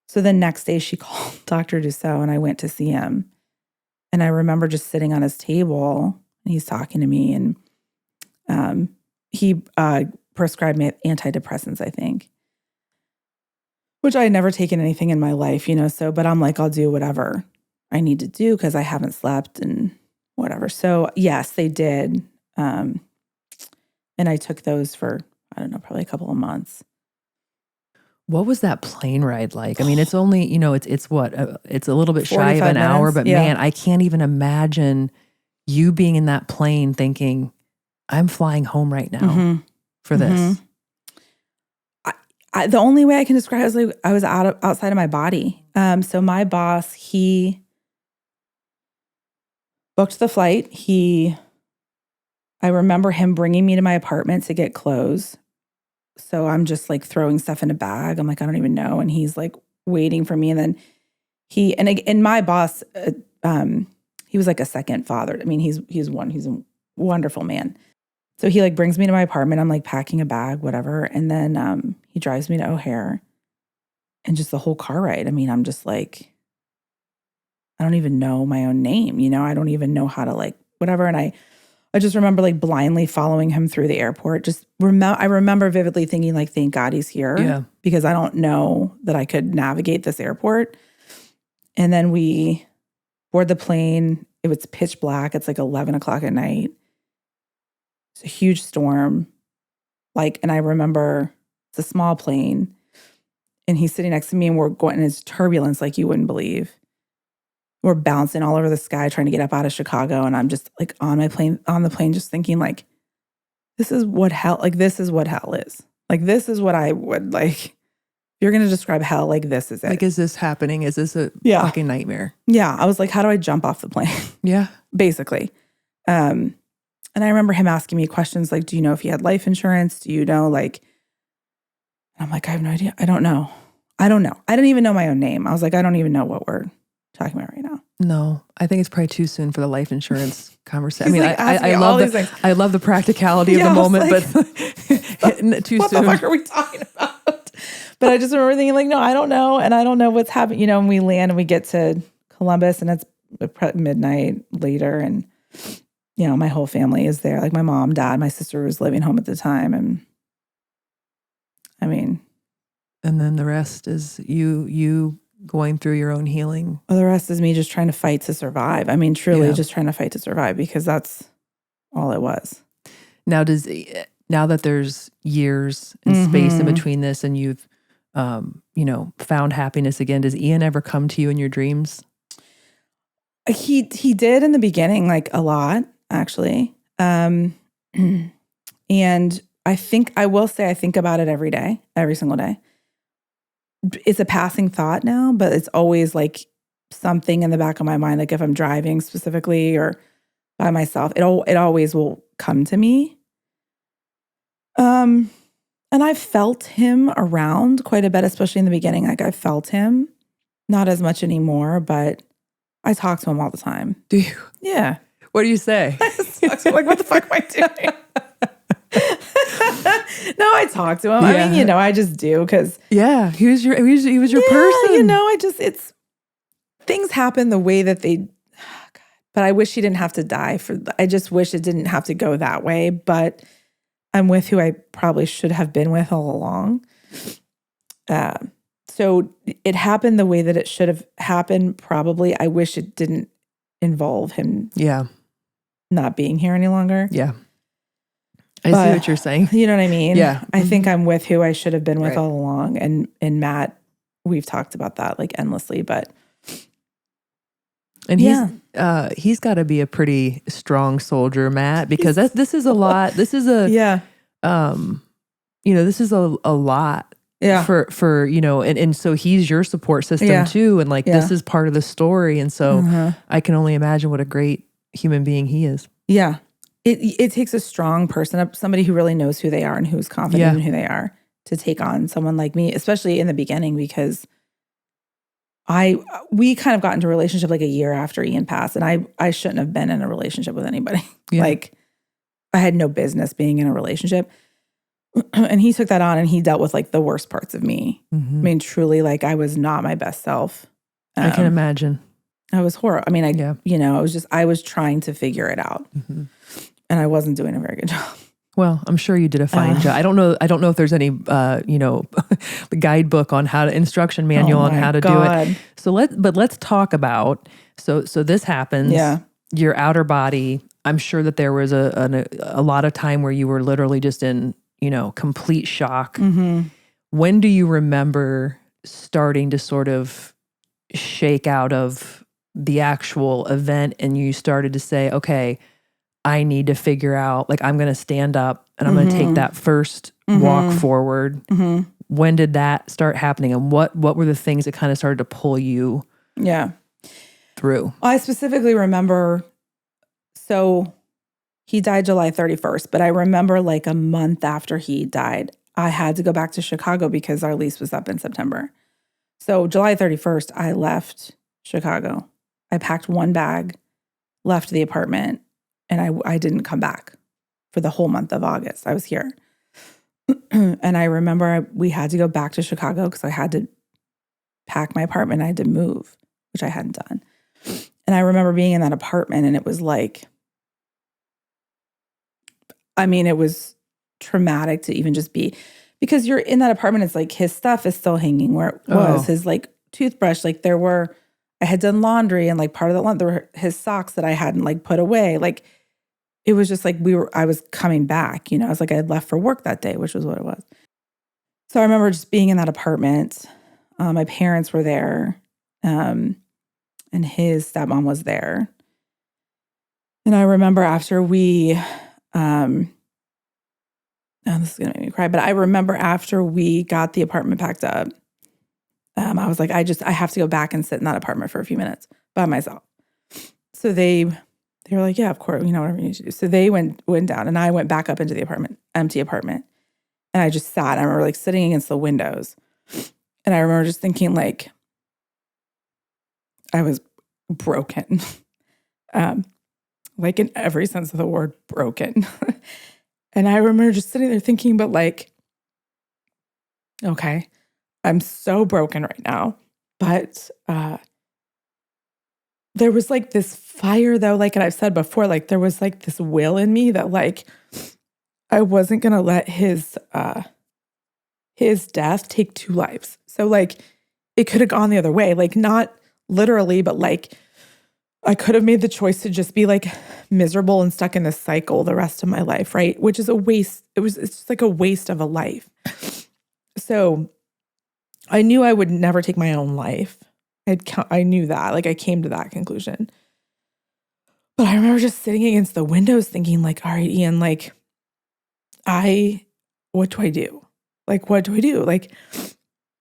So the next day she called Dr. Dussault and I went to see him. And I remember just sitting on his table and he's talking to me, and he prescribed me antidepressants, I think. Which I had never taken anything in my life, so, but I'm like, I'll do whatever I need to do because I haven't slept and whatever. So yes, they did. And I took those for, I don't know, probably a couple of months. What was that plane ride like? I mean, it's only, it's what? It's a little bit shy of an minutes, hour, but man, I can't even imagine you being in that plane thinking, I'm flying home right now for this. The only way I can describe it is like I was outside of my body. So my boss, he booked the flight. I remember him bringing me to my apartment to get clothes. So I'm just like throwing stuff in a bag. I'm like, I don't even know. And he's like waiting for me. And then and my boss, he was like a second father. I mean, he's a wonderful man. So he like brings me to my apartment. I'm like packing a bag, whatever. And then he drives me to O'Hare, and just the whole car ride. I mean, I'm just like, I don't even know my own name. I don't even know how to like whatever. And I just remember like blindly following him through the airport. I remember vividly thinking like, thank God he's here, because I don't know that I could navigate this airport. And then we board the plane. It was pitch black. It's like 11:00 at night. It's a huge storm. And I remember it's a small plane, and he's sitting next to me, and we're going in his turbulence like you wouldn't believe. We're bouncing all over the sky trying to get up out of Chicago, and I'm just like on the plane just thinking like, this is what hell is. Like, this is what I would like. If you're going to describe hell, like, this is it. Like, is this happening? Is this a fucking nightmare? Yeah. I was like, how do I jump off the plane? Yeah. Basically. And I remember him asking me questions like, do you know if he had life insurance? Do you know, like, I'm like, I have no idea. I don't know. I didn't even know my own name. I was like, I don't even know what we're talking about right now. No, I think it's probably too soon for the life insurance conversation. I mean, like, I love the practicality of the moment, like, but too what soon. What the fuck are we talking about? But I just remember thinking like, no, I don't know. And I don't know what's happening. You know, and we land and we get to Columbus and it's midnight later. And, you know, my whole family is there. Like my mom, dad, my sister was living home at the time. And I mean. And then the rest is you going through your own healing. Well, the rest is me just trying to fight to survive. I mean, truly just trying to fight to survive because that's all it was. Now that there's years and space in between this and you've, you know, found happiness again, does Ian ever come to you in your dreams? He did in the beginning, like a lot, actually. And I think about it every day, every single day. It's a passing thought now, but it's always like something in the back of my mind. Like if I'm driving specifically or by myself, it always will come to me. And I've felt him around quite a bit, especially in the beginning. Like I felt him, not as much anymore, but I talk to him all the time. Do you? Yeah. What do you say? I'm like, what the fuck am I doing? No, I talk to him. Yeah. I mean, you know, I just do because he was your person. You know, it's things happen the way that they. Oh God. But I wish he didn't have to die I just wish it didn't have to go that way. But I'm with who I probably should have been with all along. So it happened the way that it should have happened. Probably, I wish it didn't involve him. Yeah. Not being here any longer. Yeah. I see what you're saying. You know what I mean? Yeah. I think I'm with who I should have been with all along. And Matt, we've talked about that like endlessly, but. And he's got to be a pretty strong soldier, Matt, because this is a lot. This is a, you know, this is a lot for, you know, and so he's your support system too. And like, this is part of the story. And so I can only imagine what a great human being he is. Yeah. It takes a strong person, somebody who really knows who they are and who's confident in who they are to take on someone like me, especially in the beginning, because we kind of got into a relationship like a year after Ian passed, and I shouldn't have been in a relationship with anybody. Yeah. Like I had no business being in a relationship. And he took that on and he dealt with like the worst parts of me. Mm-hmm. I mean, truly, like I was not my best self. I can imagine. I was horrible. I mean, you know, I was trying to figure it out. Mm-hmm. And I wasn't doing a very good job. Well, I'm sure you did a fine job. I don't know if there's any, you know, guidebook on instruction manual on how to do it. So let's talk about, so this happens. Yeah. Your outer body. I'm sure that there was a lot of time where you were literally just in, you know, complete shock. Mm-hmm. When do you remember starting to sort of shake out of the actual event and you started to say, okay, I need to figure out, like, I'm going to stand up and I'm going to take that first walk forward. Mm-hmm. When did that start happening? And what were the things that kind of started to pull you through? I specifically remember, so he died July 31st, but I remember like a month after he died, I had to go back to Chicago because our lease was up in September. So July 31st, I left Chicago. I packed one bag, left the apartment, and I didn't come back for the whole month of August. I was here. And I remember we had to go back to Chicago because I had to pack my apartment. I had to move, which I hadn't done. And I remember being in that apartment and it was like, I mean, it was traumatic to even just be, because you're in that apartment. It's like his stuff is still hanging where it was. His like toothbrush, like I had done laundry and like part of the laundry, there were his socks that I hadn't like put away. Like, it was just like I was coming back, you know, I was like, I had left for work that day, which was what it was. So I remember just being in that apartment. My parents were there, and his stepmom was there. And I remember after we, oh, this is going to make me cry. But I remember after we got the apartment packed up, I was like, I have to go back and sit in that apartment for a few minutes by myself. So they were like, yeah, of course, whatever you need to do. So they went down and I went back up into the apartment, empty apartment. And I just sat. I remember like sitting against the windows. And I remember just thinking like, I was broken. Like in every sense of the word, broken. And I remember just sitting there thinking, but like, okay, I'm so broken right now. But there was like this fire though, like, and I've said before, like there was like this will in me that like, I wasn't going to let his death take 2 lives. So like, it could have gone the other way, like not literally, but like, I could have made the choice to just be like miserable and stuck in this cycle the rest of my life, right? Which is a waste. It's just like a waste of a life. So I knew I would never take my own life. I knew that. Like I came to that conclusion. But I remember just sitting against the windows thinking like, all right, Ian, like what do I do? Like, what do I do? Like,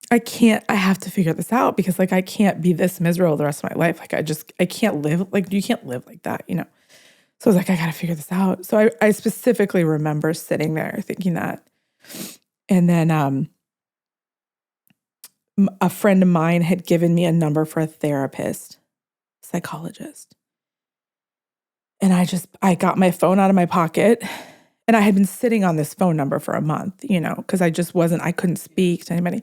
I have to figure this out because like, I can't be this miserable the rest of my life. Like I can't live, like you can't live like that, So I was like, I got to figure this out. So I specifically remember sitting there thinking that. And then a friend of mine had given me a number for a therapist, psychologist. And I got my phone out of my pocket and I had been sitting on this phone number for a month, because I couldn't speak to anybody.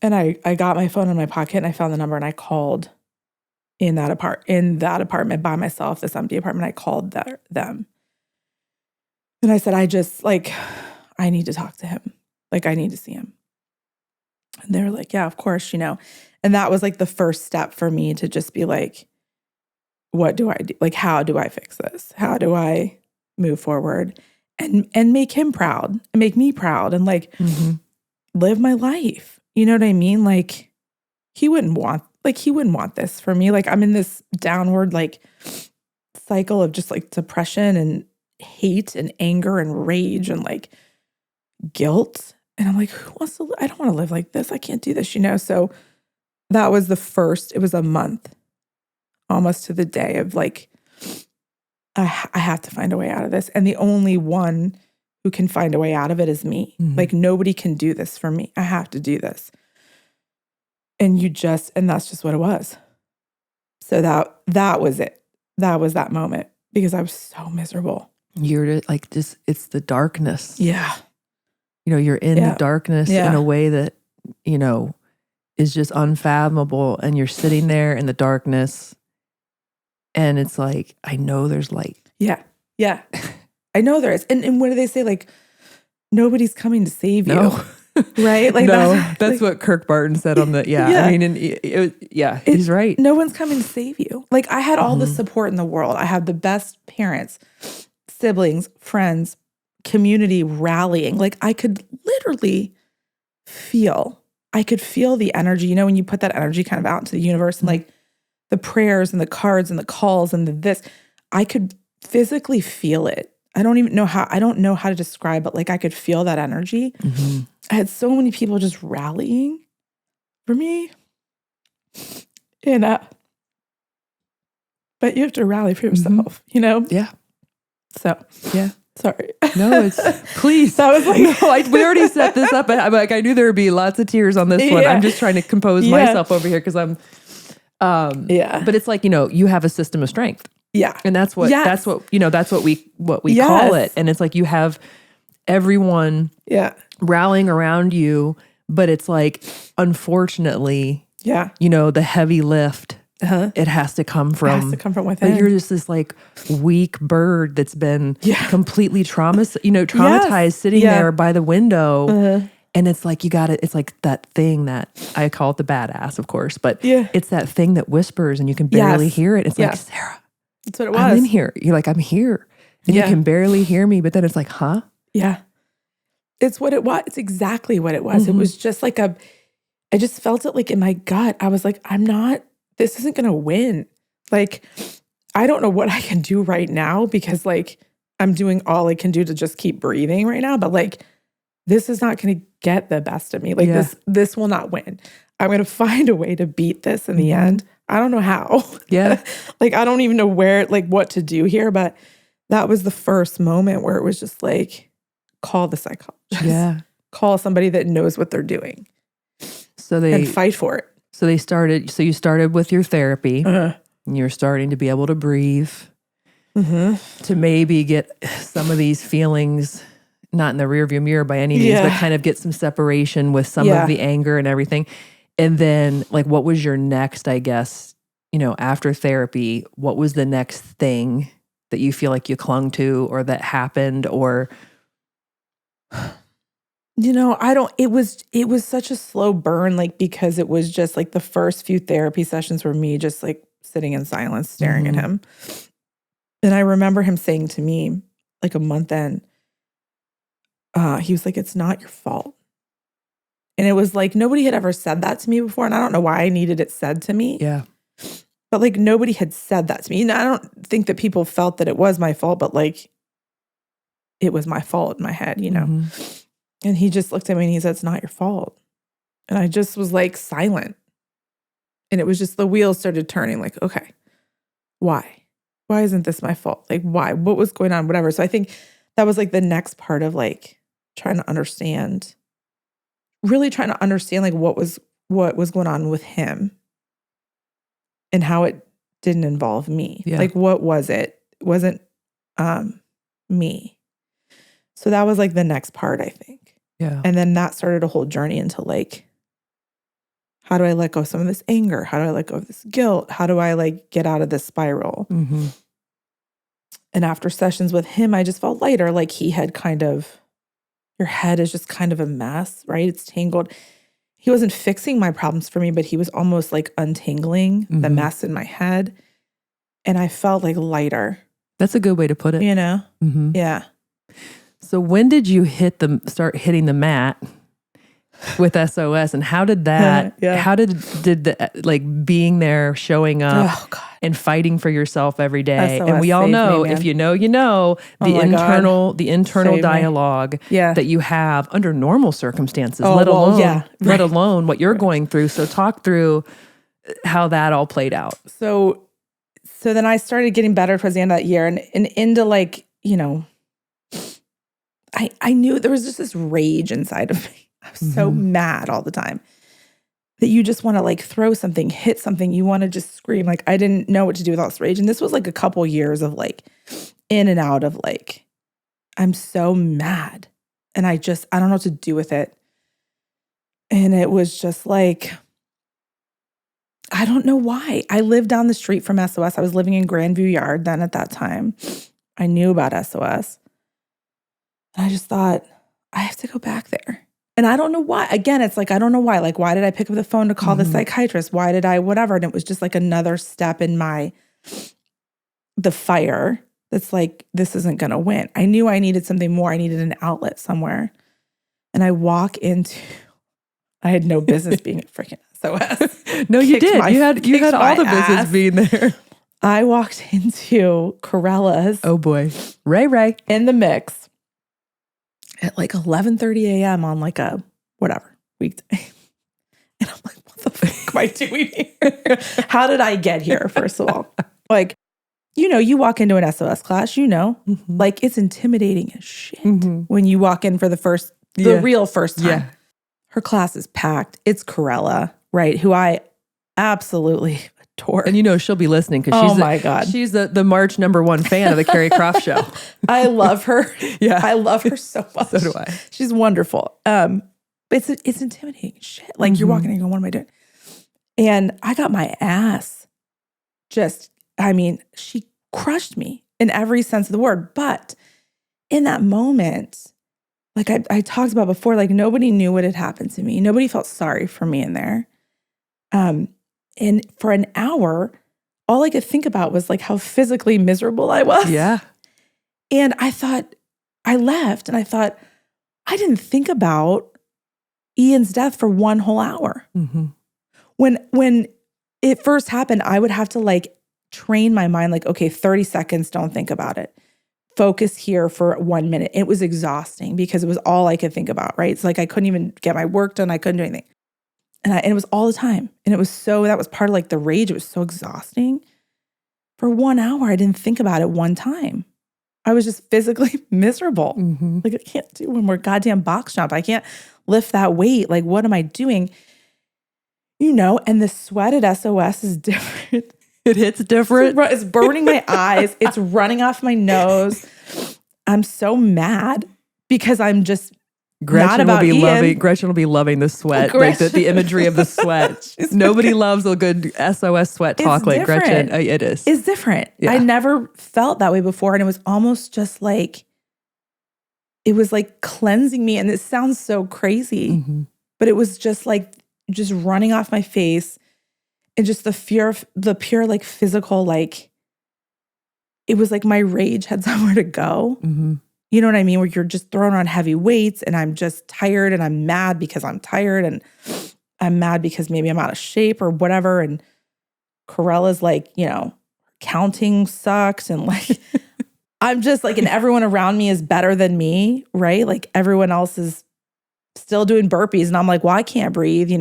And I got my phone in my pocket and I found the number and I called in that apartment by myself, this empty apartment. I called them. And I said, I need to talk to him. Like, I need to see him. And they were like, yeah, of course, And that was like the first step for me to just be like, what do I do? Like, how do I fix this? How do I move forward and make him proud and make me proud and like live my life? You know what I mean? Like he wouldn't want this for me. Like I'm in this downward like cycle of just like depression and hate and anger and rage and like guilt. And I'm like, I don't want to live like this. I can't do this, So that was it was a month almost to the day of like, I have to find a way out of this. And the only one who can find a way out of it is me. Like nobody can do this for me. I have to do this. And that's just what it was. So that was it. That was that moment because I was so miserable. You're like just, it's the darkness. Yeah. You're in the darkness in a way that, is just unfathomable. And you're sitting there in the darkness. And it's like, I know there's light. Yeah. Yeah. I know there is. And what do they say? Like, nobody's coming to save you. No. Right? Like that's like, what Kirk Barton said on the, I mean, he's right. No one's coming to save you. Like I had all the support in the world. I had the best parents, siblings, friends, community rallying. Like I could literally feel the energy, when you put that energy kind of out into the universe and like the prayers and the cards and the calls and this, I could physically feel it. I don't know how to describe it. Like I could feel that energy. I had so many people just rallying for me. And, but you have to rally for yourself, Yeah. So, yeah. Sorry. No, please. That was like, we already set this up. I'm like, I knew there would be lots of tears on this one. I'm just trying to compose myself over here because I'm, but it's like, you have a system of strength. Yeah. And that's what we call it. And it's like, you have everyone rallying around you, but it's like, unfortunately, the heavy lift, it has to come from within. Like you're just this like weak bird that's been completely traumatized sitting there by the window. And it's like, it's like that thing that I call it the badass, of course, but it's that thing that whispers and you can barely hear it. It's like, Sarah, that's what it was. I'm in here. You're like, I'm here. And you can barely hear me, but then it's like, huh? Yeah. It's what it was. It's exactly what it was. It was just like I just felt it like in my gut. I was like, this isn't going to win. Like, I don't know what I can do right now because like, I'm doing all I can do to just keep breathing right now. But like, this is not going to get the best of me. Like this will not win. I'm going to find a way to beat this in the end. I don't know how. Yeah. Like, I don't even know what to do here. But that was the first moment where it was just like, call the psychologist. Yeah. Call somebody that knows what they're doing. And fight for it. So you started with your therapy. And you're starting to be able to breathe. To maybe get some of these feelings, not in the rearview mirror by any means, but kind of get some separation with some of the anger and everything. And then, like, what was your next, I guess, after therapy, what was the next thing that you feel like you clung to or that happened or... it was such a slow burn, like, because it was just like the first few therapy sessions were me just like sitting in silence, staring at him. And I remember him saying to me, like a month in, he was like, it's not your fault. And it was like, nobody had ever said that to me before. And I don't know why I needed it said to me. Yeah. But like, nobody had said that to me. I don't think that people felt that it was my fault, but like, it was my fault in my head, And he just looked at me and he said, it's not your fault. And I just was like silent. And it was just the wheels started turning like, okay, why? Why isn't this my fault? Like, why? What was going on? Whatever. So I think that was like the next part of like trying to understand, really trying to understand like what was going on with him and how it didn't involve me. Yeah. Like, what was it? It wasn't me. So that was like the next part, I think. Yeah. And then that started a whole journey into like, how do I let go of some of this anger? How do I let go of this guilt? How do I like get out of this spiral? And after sessions with him, I just felt lighter. Like he had your head is just kind of a mess, right? It's tangled. He wasn't fixing my problems for me, but he was almost like untangling the mess in my head. And I felt like lighter. That's a good way to put it. Yeah. So when did you start hitting the mat with SOS, and how did that, how did the, like being there, showing up and fighting for yourself every day? SOS, and we all know, me, if you know, the internal dialogue that you have under normal circumstances, let alone what you're going through. So talk through how that all played out. So then I started getting better towards the end of that year and into like, I knew there was just this rage inside of me. I was so mad all the time that you just want to like throw something, hit something. You want to just scream. Like, I didn't know what to do with all this rage. And this was like a couple years of like in and out of like, I'm so mad and I don't know what to do with it. And it was just like, I don't know why. I lived down the street from SOS. I was living in Grandview Yard then at that time. I knew about SOS. And I just thought, I have to go back there. And I don't know why. Again, it's like, I don't know why. Like, why did I pick up the phone to call the psychiatrist? Why did I, whatever? And it was just like another step in the fire that's like, this isn't going to win. I knew I needed something more. I needed an outlet somewhere. And I had no business being at freaking SOS. No, you did. You had all the business being there. I walked into Corella's. Oh boy. Ray. In the mix. At like 11:30 a.m. on like a whatever weekday. And I'm like, what the fuck am I doing here? How did I get here, first of all? Like, you walk into an SOS class, like it's intimidating as shit when you walk in for the real first time. Yeah. Her class is packed. It's Corella, right? Who I absolutely adore. And she'll be listening because she's the March #1 fan of the Keri Croft show. I love her. Yeah. I love her so much. So do I. She's wonderful. But it's intimidating shit. Like you're walking in and going, what am I doing? And I got my ass she crushed me in every sense of the word. But in that moment, like I talked about before, like nobody knew what had happened to me. Nobody felt sorry for me in there. And for an hour, all I could think about was like how physically miserable I was. Yeah. And I left and I thought, I didn't think about Ian's death for one whole hour. When it first happened, I would have to like train my mind, like, okay, 30 seconds, don't think about it. focus here for 1 minute. It was exhausting because it was all I could think about, right? It's like I couldn't even get my work done. I couldn't do anything. And it was all the time. And that was part of like the rage. It was so exhausting. For 1 hour, I didn't think about it one time. I was just physically miserable. Mm-hmm. Like I can't do one more goddamn box jump. I can't lift that weight. Like what am I doing? And the sweat at SOS is different. It hits different. It's burning my eyes. It's running off my nose. I'm so mad because I'm just Gretchen will be loving the sweat, like the imagery of the sweat. Nobody loves a good SOS sweat talk like Gretchen. It is. It's different. Yeah. I never felt that way before. And it was almost just like, it was like cleansing me. And it sounds so crazy, but it was just like, just running off my face and just the pure like physical, like, it was like my rage had somewhere to go. Mm-hmm. You know what I mean? Where you're just throwing on heavy weights and I'm just tired and I'm mad because I'm tired and I'm mad because maybe I'm out of shape or whatever. And Corella's like, counting sucks. And like, I'm just like, and everyone around me is better than me, right? Like everyone else is still doing burpees. And I'm like, well, I can't breathe,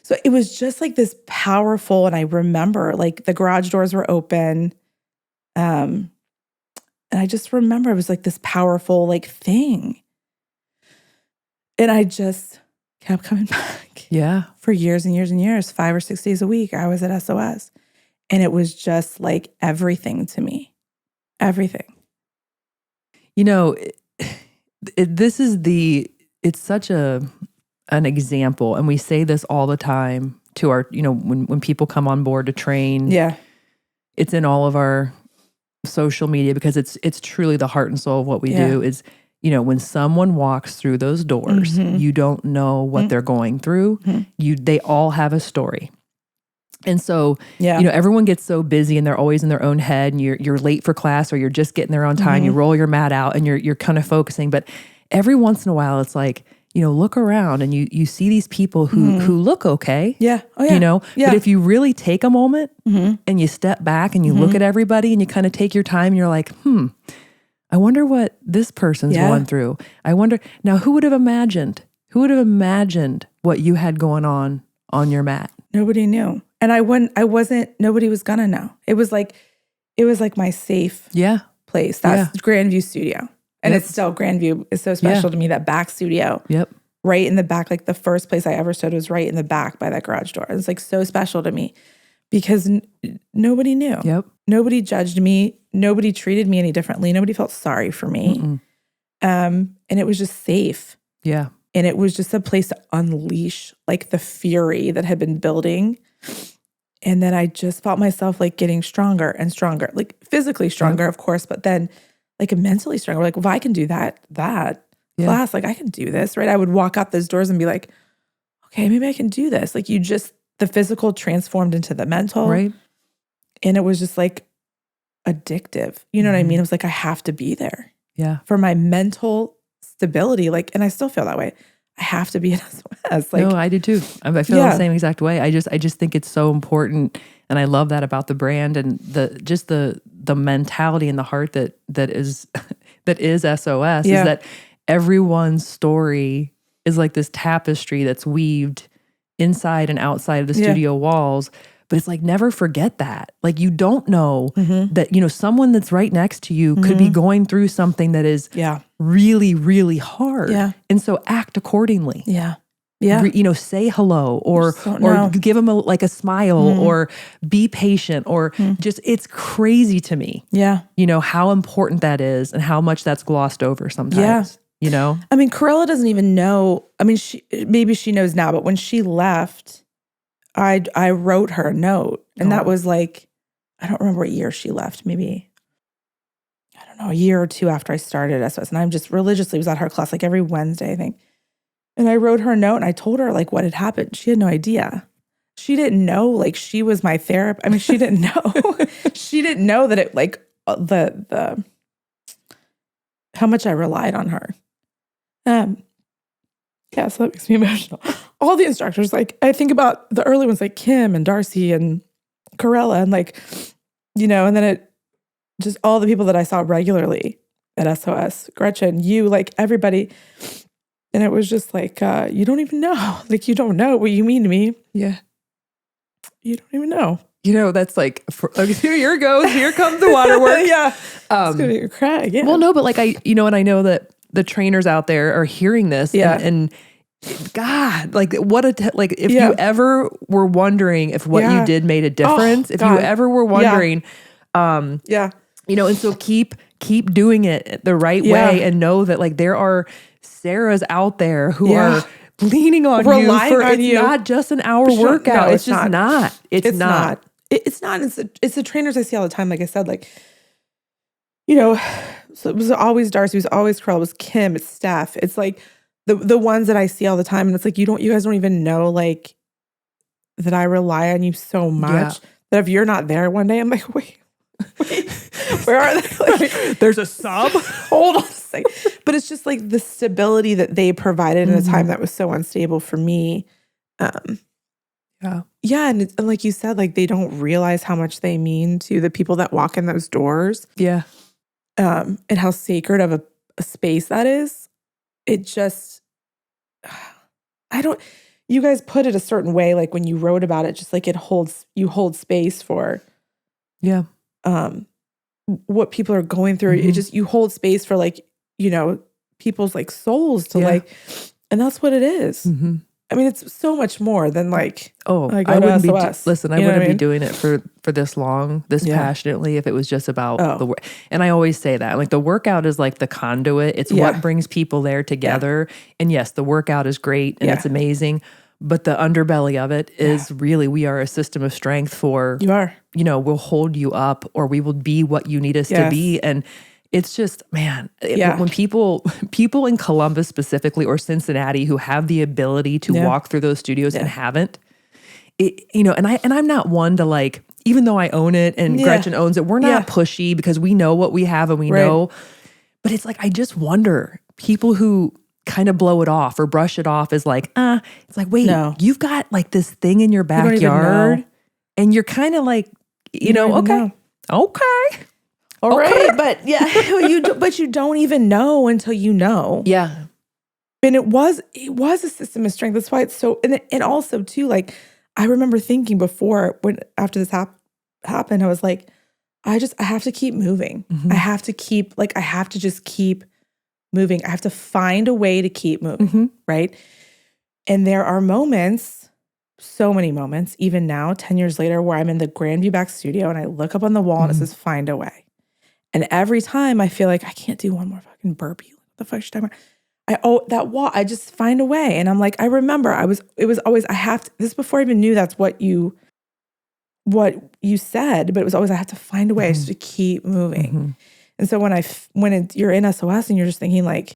So it was just like this powerful. And I remember like the garage doors were open. And I just remember it was like this powerful like thing. And I just kept coming back. Yeah. For years and years and years, 5 or 6 days a week, I was at SOS. And it was just like everything to me. Everything. It's such an example. And we say this all the time to our, when people come on board to train. Yeah. It's in all of our social media because it's truly the heart and soul of what we do is, when someone walks through those doors, you don't know what they're going through. They all have a story. And so, everyone gets so busy and they're always in their own head and you're late for class or you're just getting there on time, you roll your mat out and you're kind of focusing. But every once in a while, it's like, look around and you see these people who look okay. Yeah. Oh, yeah. But if you really take a moment and you step back and you look at everybody and you kind of take your time and you're like, I wonder what this person's going through. I wonder, now who would have imagined what you had going on your mat? Nobody knew. And nobody was gonna know. It was like my safe place. That's Grandview Studio. And it's still Grandview is so special to me, that back studio. Yep. Right in the back, like the first place I ever stood was right in the back by that garage door. It's like so special to me because nobody knew. Yep. Nobody judged me. Nobody treated me any differently. Nobody felt sorry for me. And it was just safe. Yeah. And it was just a place to unleash like the fury that had been building. And then I just felt myself like getting stronger and stronger, like physically stronger, of course, but then like mentally stronger. Like, if I can do that class, like I can do this, right? I would walk out those doors and be like, okay, maybe I can do this. Like the physical transformed into the mental. Right. And it was just like addictive. You know what I mean? It was like, I have to be there. Yeah. For my mental stability. Like, and I still feel that way. I have to be in SOS. Like, no, I do too. I feel the same exact way. I just think it's so important. And I love that about the brand and the mentality and the heart that is SOS is that everyone's story is like this tapestry that's weaved inside and outside of the studio walls. But it's like, never forget that. Like, you don't know that, someone that's right next to you could be going through something that is really, really hard. Yeah. And so act accordingly. Yeah. Yeah. Say hello or give them a smile or be patient or just, it's crazy to me. Yeah. How important that is and how much that's glossed over sometimes. Yeah. I mean, Corella doesn't even know. I mean, maybe she knows now, but when she left, I wrote her a note, and that was like, I don't remember what year she left, maybe, I don't know, a year or two after I started SOS. And I'm just religiously was at her class like every Wednesday, I think. And I wrote her a note and I told her like what had happened. She had no idea. She didn't know like she was my therapist. I mean, she didn't know. She didn't know that it like the how much I relied on her. Yeah, so that makes me emotional. All the instructors, like, I think about the early ones like Kim and Darcy and Corella and like, and then it just all the people that I saw regularly. at SOS. Gretchen, you, like everybody. And it was just like, you don't even know. Like, you don't know what you mean to me. Yeah. You don't even know. That's like, here goes, here comes the waterworks. Yeah. It's going to be a crack. Yeah. Well, no, but like and I know that the trainers out there are hearing this. Yeah. And God, like if you ever were wondering if what you did made a difference, if you ever were wondering, and so keep doing it the right way and know that like there are Sarahs out there who are leaning on relying you for on you. Not just an hour workout. No, it's just not. It's not. It's not. It's the trainers I see all the time. Like I said, like, so it was always Darcy, it was always Carl, it was Kim, it's Steph. It's like the ones that I see all the time. And it's like, you guys don't even know like that I rely on you so much that if you're not there one day, I'm like, wait, where are they? Like, there's a sub. Hold on a second. But it's just like the stability that they provided in a time that was so unstable for me. Yeah. And like you said, like they don't realize how much they mean to the people that walk in those doors. Yeah. And how sacred of a space that is. It just, you guys put it a certain way, like when you wrote about it, just like you hold space for what people are going through. It just, you hold space for like, people's like souls to like, and that's what it is. I mean, it's so much more than like, I wouldn't be I wouldn't be doing it for this long, this passionately if it was just about the work. And I always say that, like the workout is like the conduit. It's what brings people there together. And yes, the workout is great and it's amazing, but the underbelly of it is really, we are a system of strength for, we'll hold you up or we will be what you need us to be. And it's just, man, when people in Columbus specifically or Cincinnati who have the ability to walk through those studios and haven't, and I'm not one to like, even though I own it and Gretchen owns it, we're not pushy because we know what we have and we know, but it's like, I just wonder, people who kind of blow it off or brush it off as like, it's like, wait, you've got like this thing in your backyard and you're kind of like, okay. All right, but but you don't even know until you know. Yeah. And it was a system of strength. That's why it's so, and also too, like, I remember thinking before, after this happened, I was like, I have to keep moving. I have to just keep moving. I have to find a way to keep moving, right? And there are moments, so many moments, even now, 10 years later, where I'm in the Grandview back studio and I look up on the wall and it says, find a way. And every time I feel like I can't do one more fucking burpee. What the fuck should I do? That wall, I just find a way. And I'm like, I remember it was always, this before I even knew that's what you said, but it was always, I have to find a way just to keep moving. And so when you're in SOS and you're just thinking like,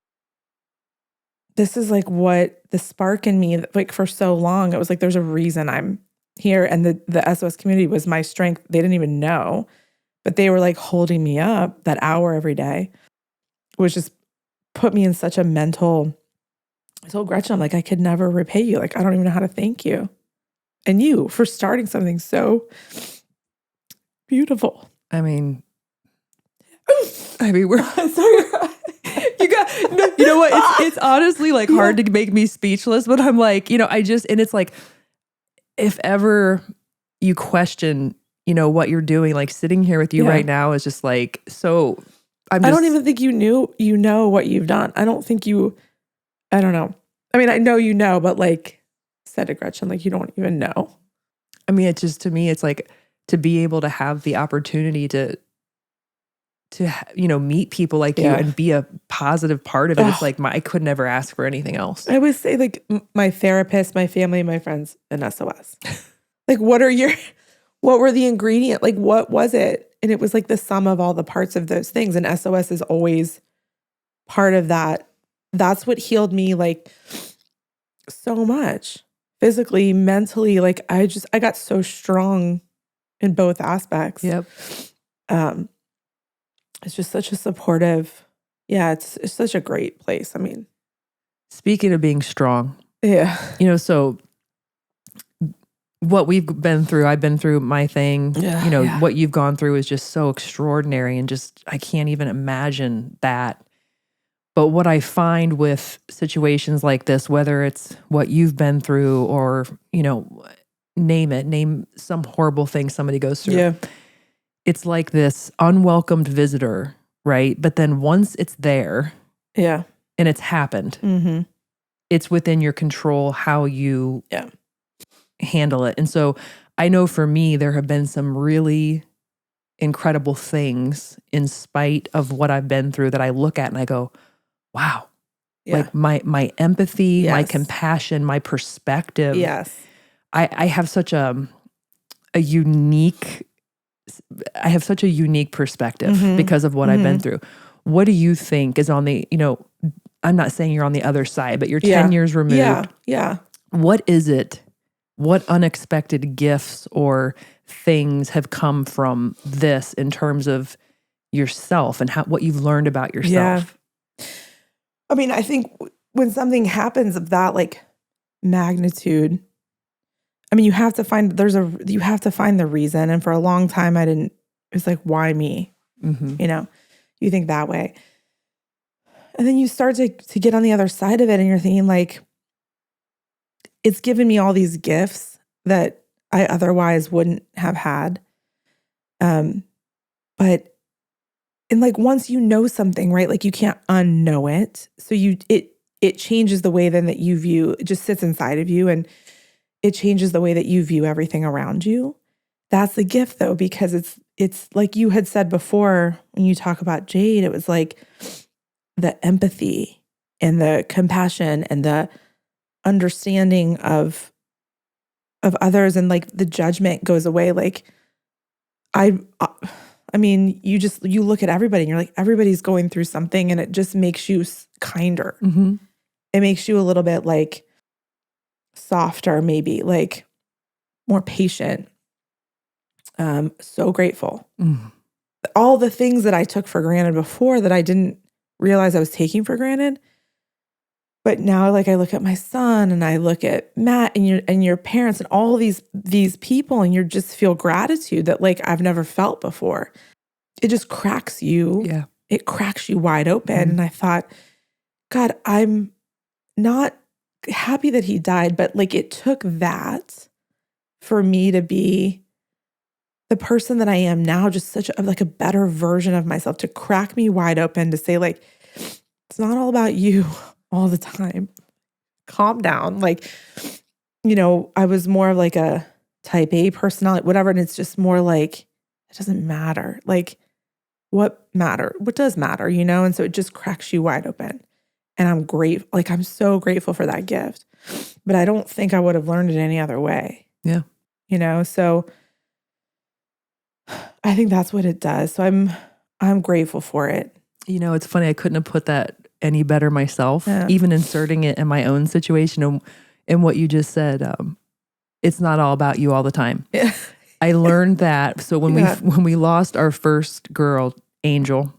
this is like what the spark in me, like for so long, it was like, there's a reason I'm here. And the SOS community was my strength. They didn't even know. But they were like holding me up that hour every day, which just put me in such a mental, I told Gretchen, I'm like, I could never repay you. Like, I don't even know how to thank you. And you for starting something so beautiful. I mean, we're sorry. You know what? It's honestly like hard to make me speechless, but I'm like, and it's like, if ever you question what you're doing, like sitting here with you right now is just like, so I don't even think you know what you've done. I don't know. I mean, I know, but like said to Gretchen, like you don't even know. I mean, it's just, to me, it's like to be able to have the opportunity to meet people like you and be a positive part of it. It's like I could never ask for anything else. I always say like my therapist, my family, my friends, and SOS. Like, what were the ingredient? Like, what was it? And it was like the sum of all the parts of those things. And SOS is always part of that. That's what healed me like so much physically, mentally. Like I got so strong in both aspects. Yep. It's just such a supportive, it's such a great place. I mean, speaking of being strong, so what we've been through, I've been through my thing. Yeah. What you've gone through is just so extraordinary, and just, I can't even imagine that. But what I find with situations like this, whether it's what you've been through or, name some horrible thing somebody goes through. Yeah. It's like this unwelcomed visitor, right? But then once it's there, Yeah. and it's happened, Mm-hmm. it's within your control how you handle it. And so I know for me, there have been some really incredible things in spite of what I've been through that I look at and I go, wow. Yeah. Like my empathy, my Yes. compassion, my perspective. Yes. I have such a unique perspective Mhm. because of what I've been Mhm. through. What do you think is on the, I'm not saying you're on the other side, but you're 10 years removed. Yeah. Yeah. What is it? What unexpected gifts or things have come from this in terms of yourself and what you've learned about yourself? Yeah. I mean, I think when something happens of that like magnitude, I mean, you have to find the reason. And for a long time, it's like, why me? Mm-hmm. You think that way. And then you start to get on the other side of it and you're thinking like, it's given me all these gifts that I otherwise wouldn't have had. But and like once you know something, right? Like you can't unknow it. So it changes the way then that you view, it just sits inside of you and it changes the way that you view everything around you. That's the gift though, because it's like you had said before when you talk about Jade, it was like the empathy and the compassion and the understanding of others, and like the judgment goes away. Like I mean, you look at everybody and you're like, everybody's going through something, and it just makes you kinder. Mm-hmm. It makes you a little bit like softer, maybe like more patient. So grateful. Mm. All the things that I took for granted before that I didn't realize I was taking for granted. But now, like I look at my son and I look at Matt and your parents and all these people, and you just feel gratitude that like I've never felt before. It just cracks you. Yeah. It cracks you wide open. Mm-hmm. And I thought, God, I'm not happy that he died, but like it took that for me to be the person that I am now, just such a better version of myself, to crack me wide open, to say like, it's not all about you all the time. Calm down. Like, I was more of like a type A personality, whatever. And it's just more like, it doesn't matter. Like what does matter, And so it just cracks you wide open. And I'm so grateful for that gift, but I don't think I would have learned it any other way. Yeah. So I think that's what it does. So I'm grateful for it. It's funny. I couldn't have put that any better myself, even inserting it in my own situation and what you just said. It's not all about you all the time. Yeah. I learned that. So when we lost our first girl, Angel,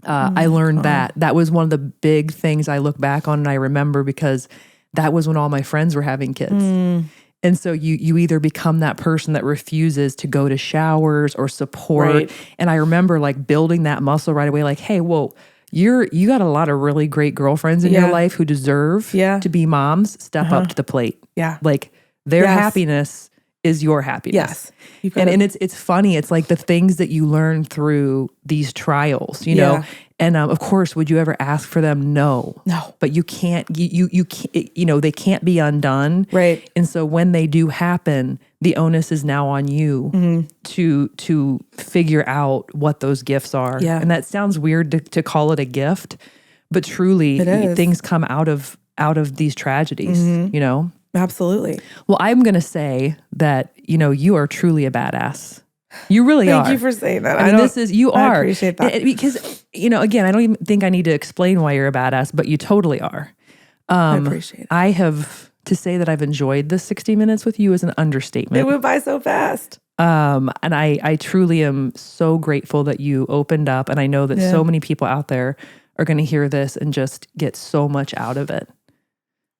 I learned that was one of the big things I look back on and I remember, because that was when all my friends were having kids. Mm. And so you either become that person that refuses to go to showers or support. Right. And I remember like building that muscle right away, like, hey, whoa, you got a lot of really great girlfriends in your life who deserve to be moms. Step up to the plate. Yeah. Like their happiness is your happiness. Yes. And it's funny. It's like the things that you learn through these trials, know. And of course, would you ever ask for them? No. But you can't. You can't. They can't be undone. Right. And so when they do happen, the onus is now on you to figure out what those gifts are. Yeah. And that sounds weird to call it a gift, but truly, things come out of these tragedies. Absolutely. Well, I'm going to say that, you are truly a badass. You really are. Thank you for saying that. I appreciate that. Because, again, I don't even think I need to explain why you're a badass, but you totally are. I appreciate it. I have to say that I've enjoyed this 60 minutes with you is an understatement. It went by so fast. And I truly am so grateful that you opened up. And I know that so many people out there are going to hear this and just get so much out of it.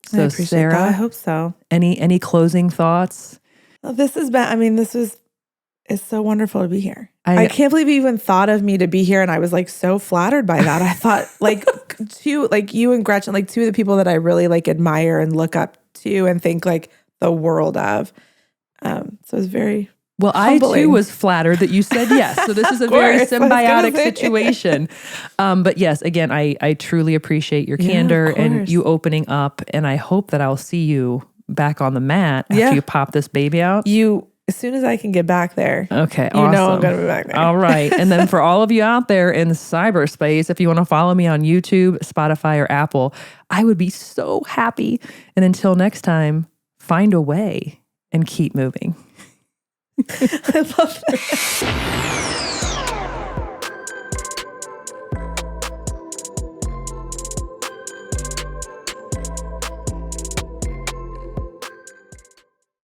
So I appreciate Sarah, that. I hope so. Any closing thoughts? This has been, it's so wonderful to be here. I can't believe you even thought of me to be here. And I was like so flattered by that. I thought like you and Gretchen, like two of the people that I really like admire and look up to and think like the world of. So it was very humbling. I too was flattered that you said yes. So this is a very symbiotic situation. But yes, again, I truly appreciate your candor and you opening up. And I hope that I'll see you back on the mat after you pop this baby out. As soon as I can get back there. Okay, awesome. You know I'm going to be back there. All right. And then for all of you out there in cyberspace, if you want to follow me on YouTube, Spotify, or Apple, I would be so happy. And until next time, find a way and keep moving. I love that.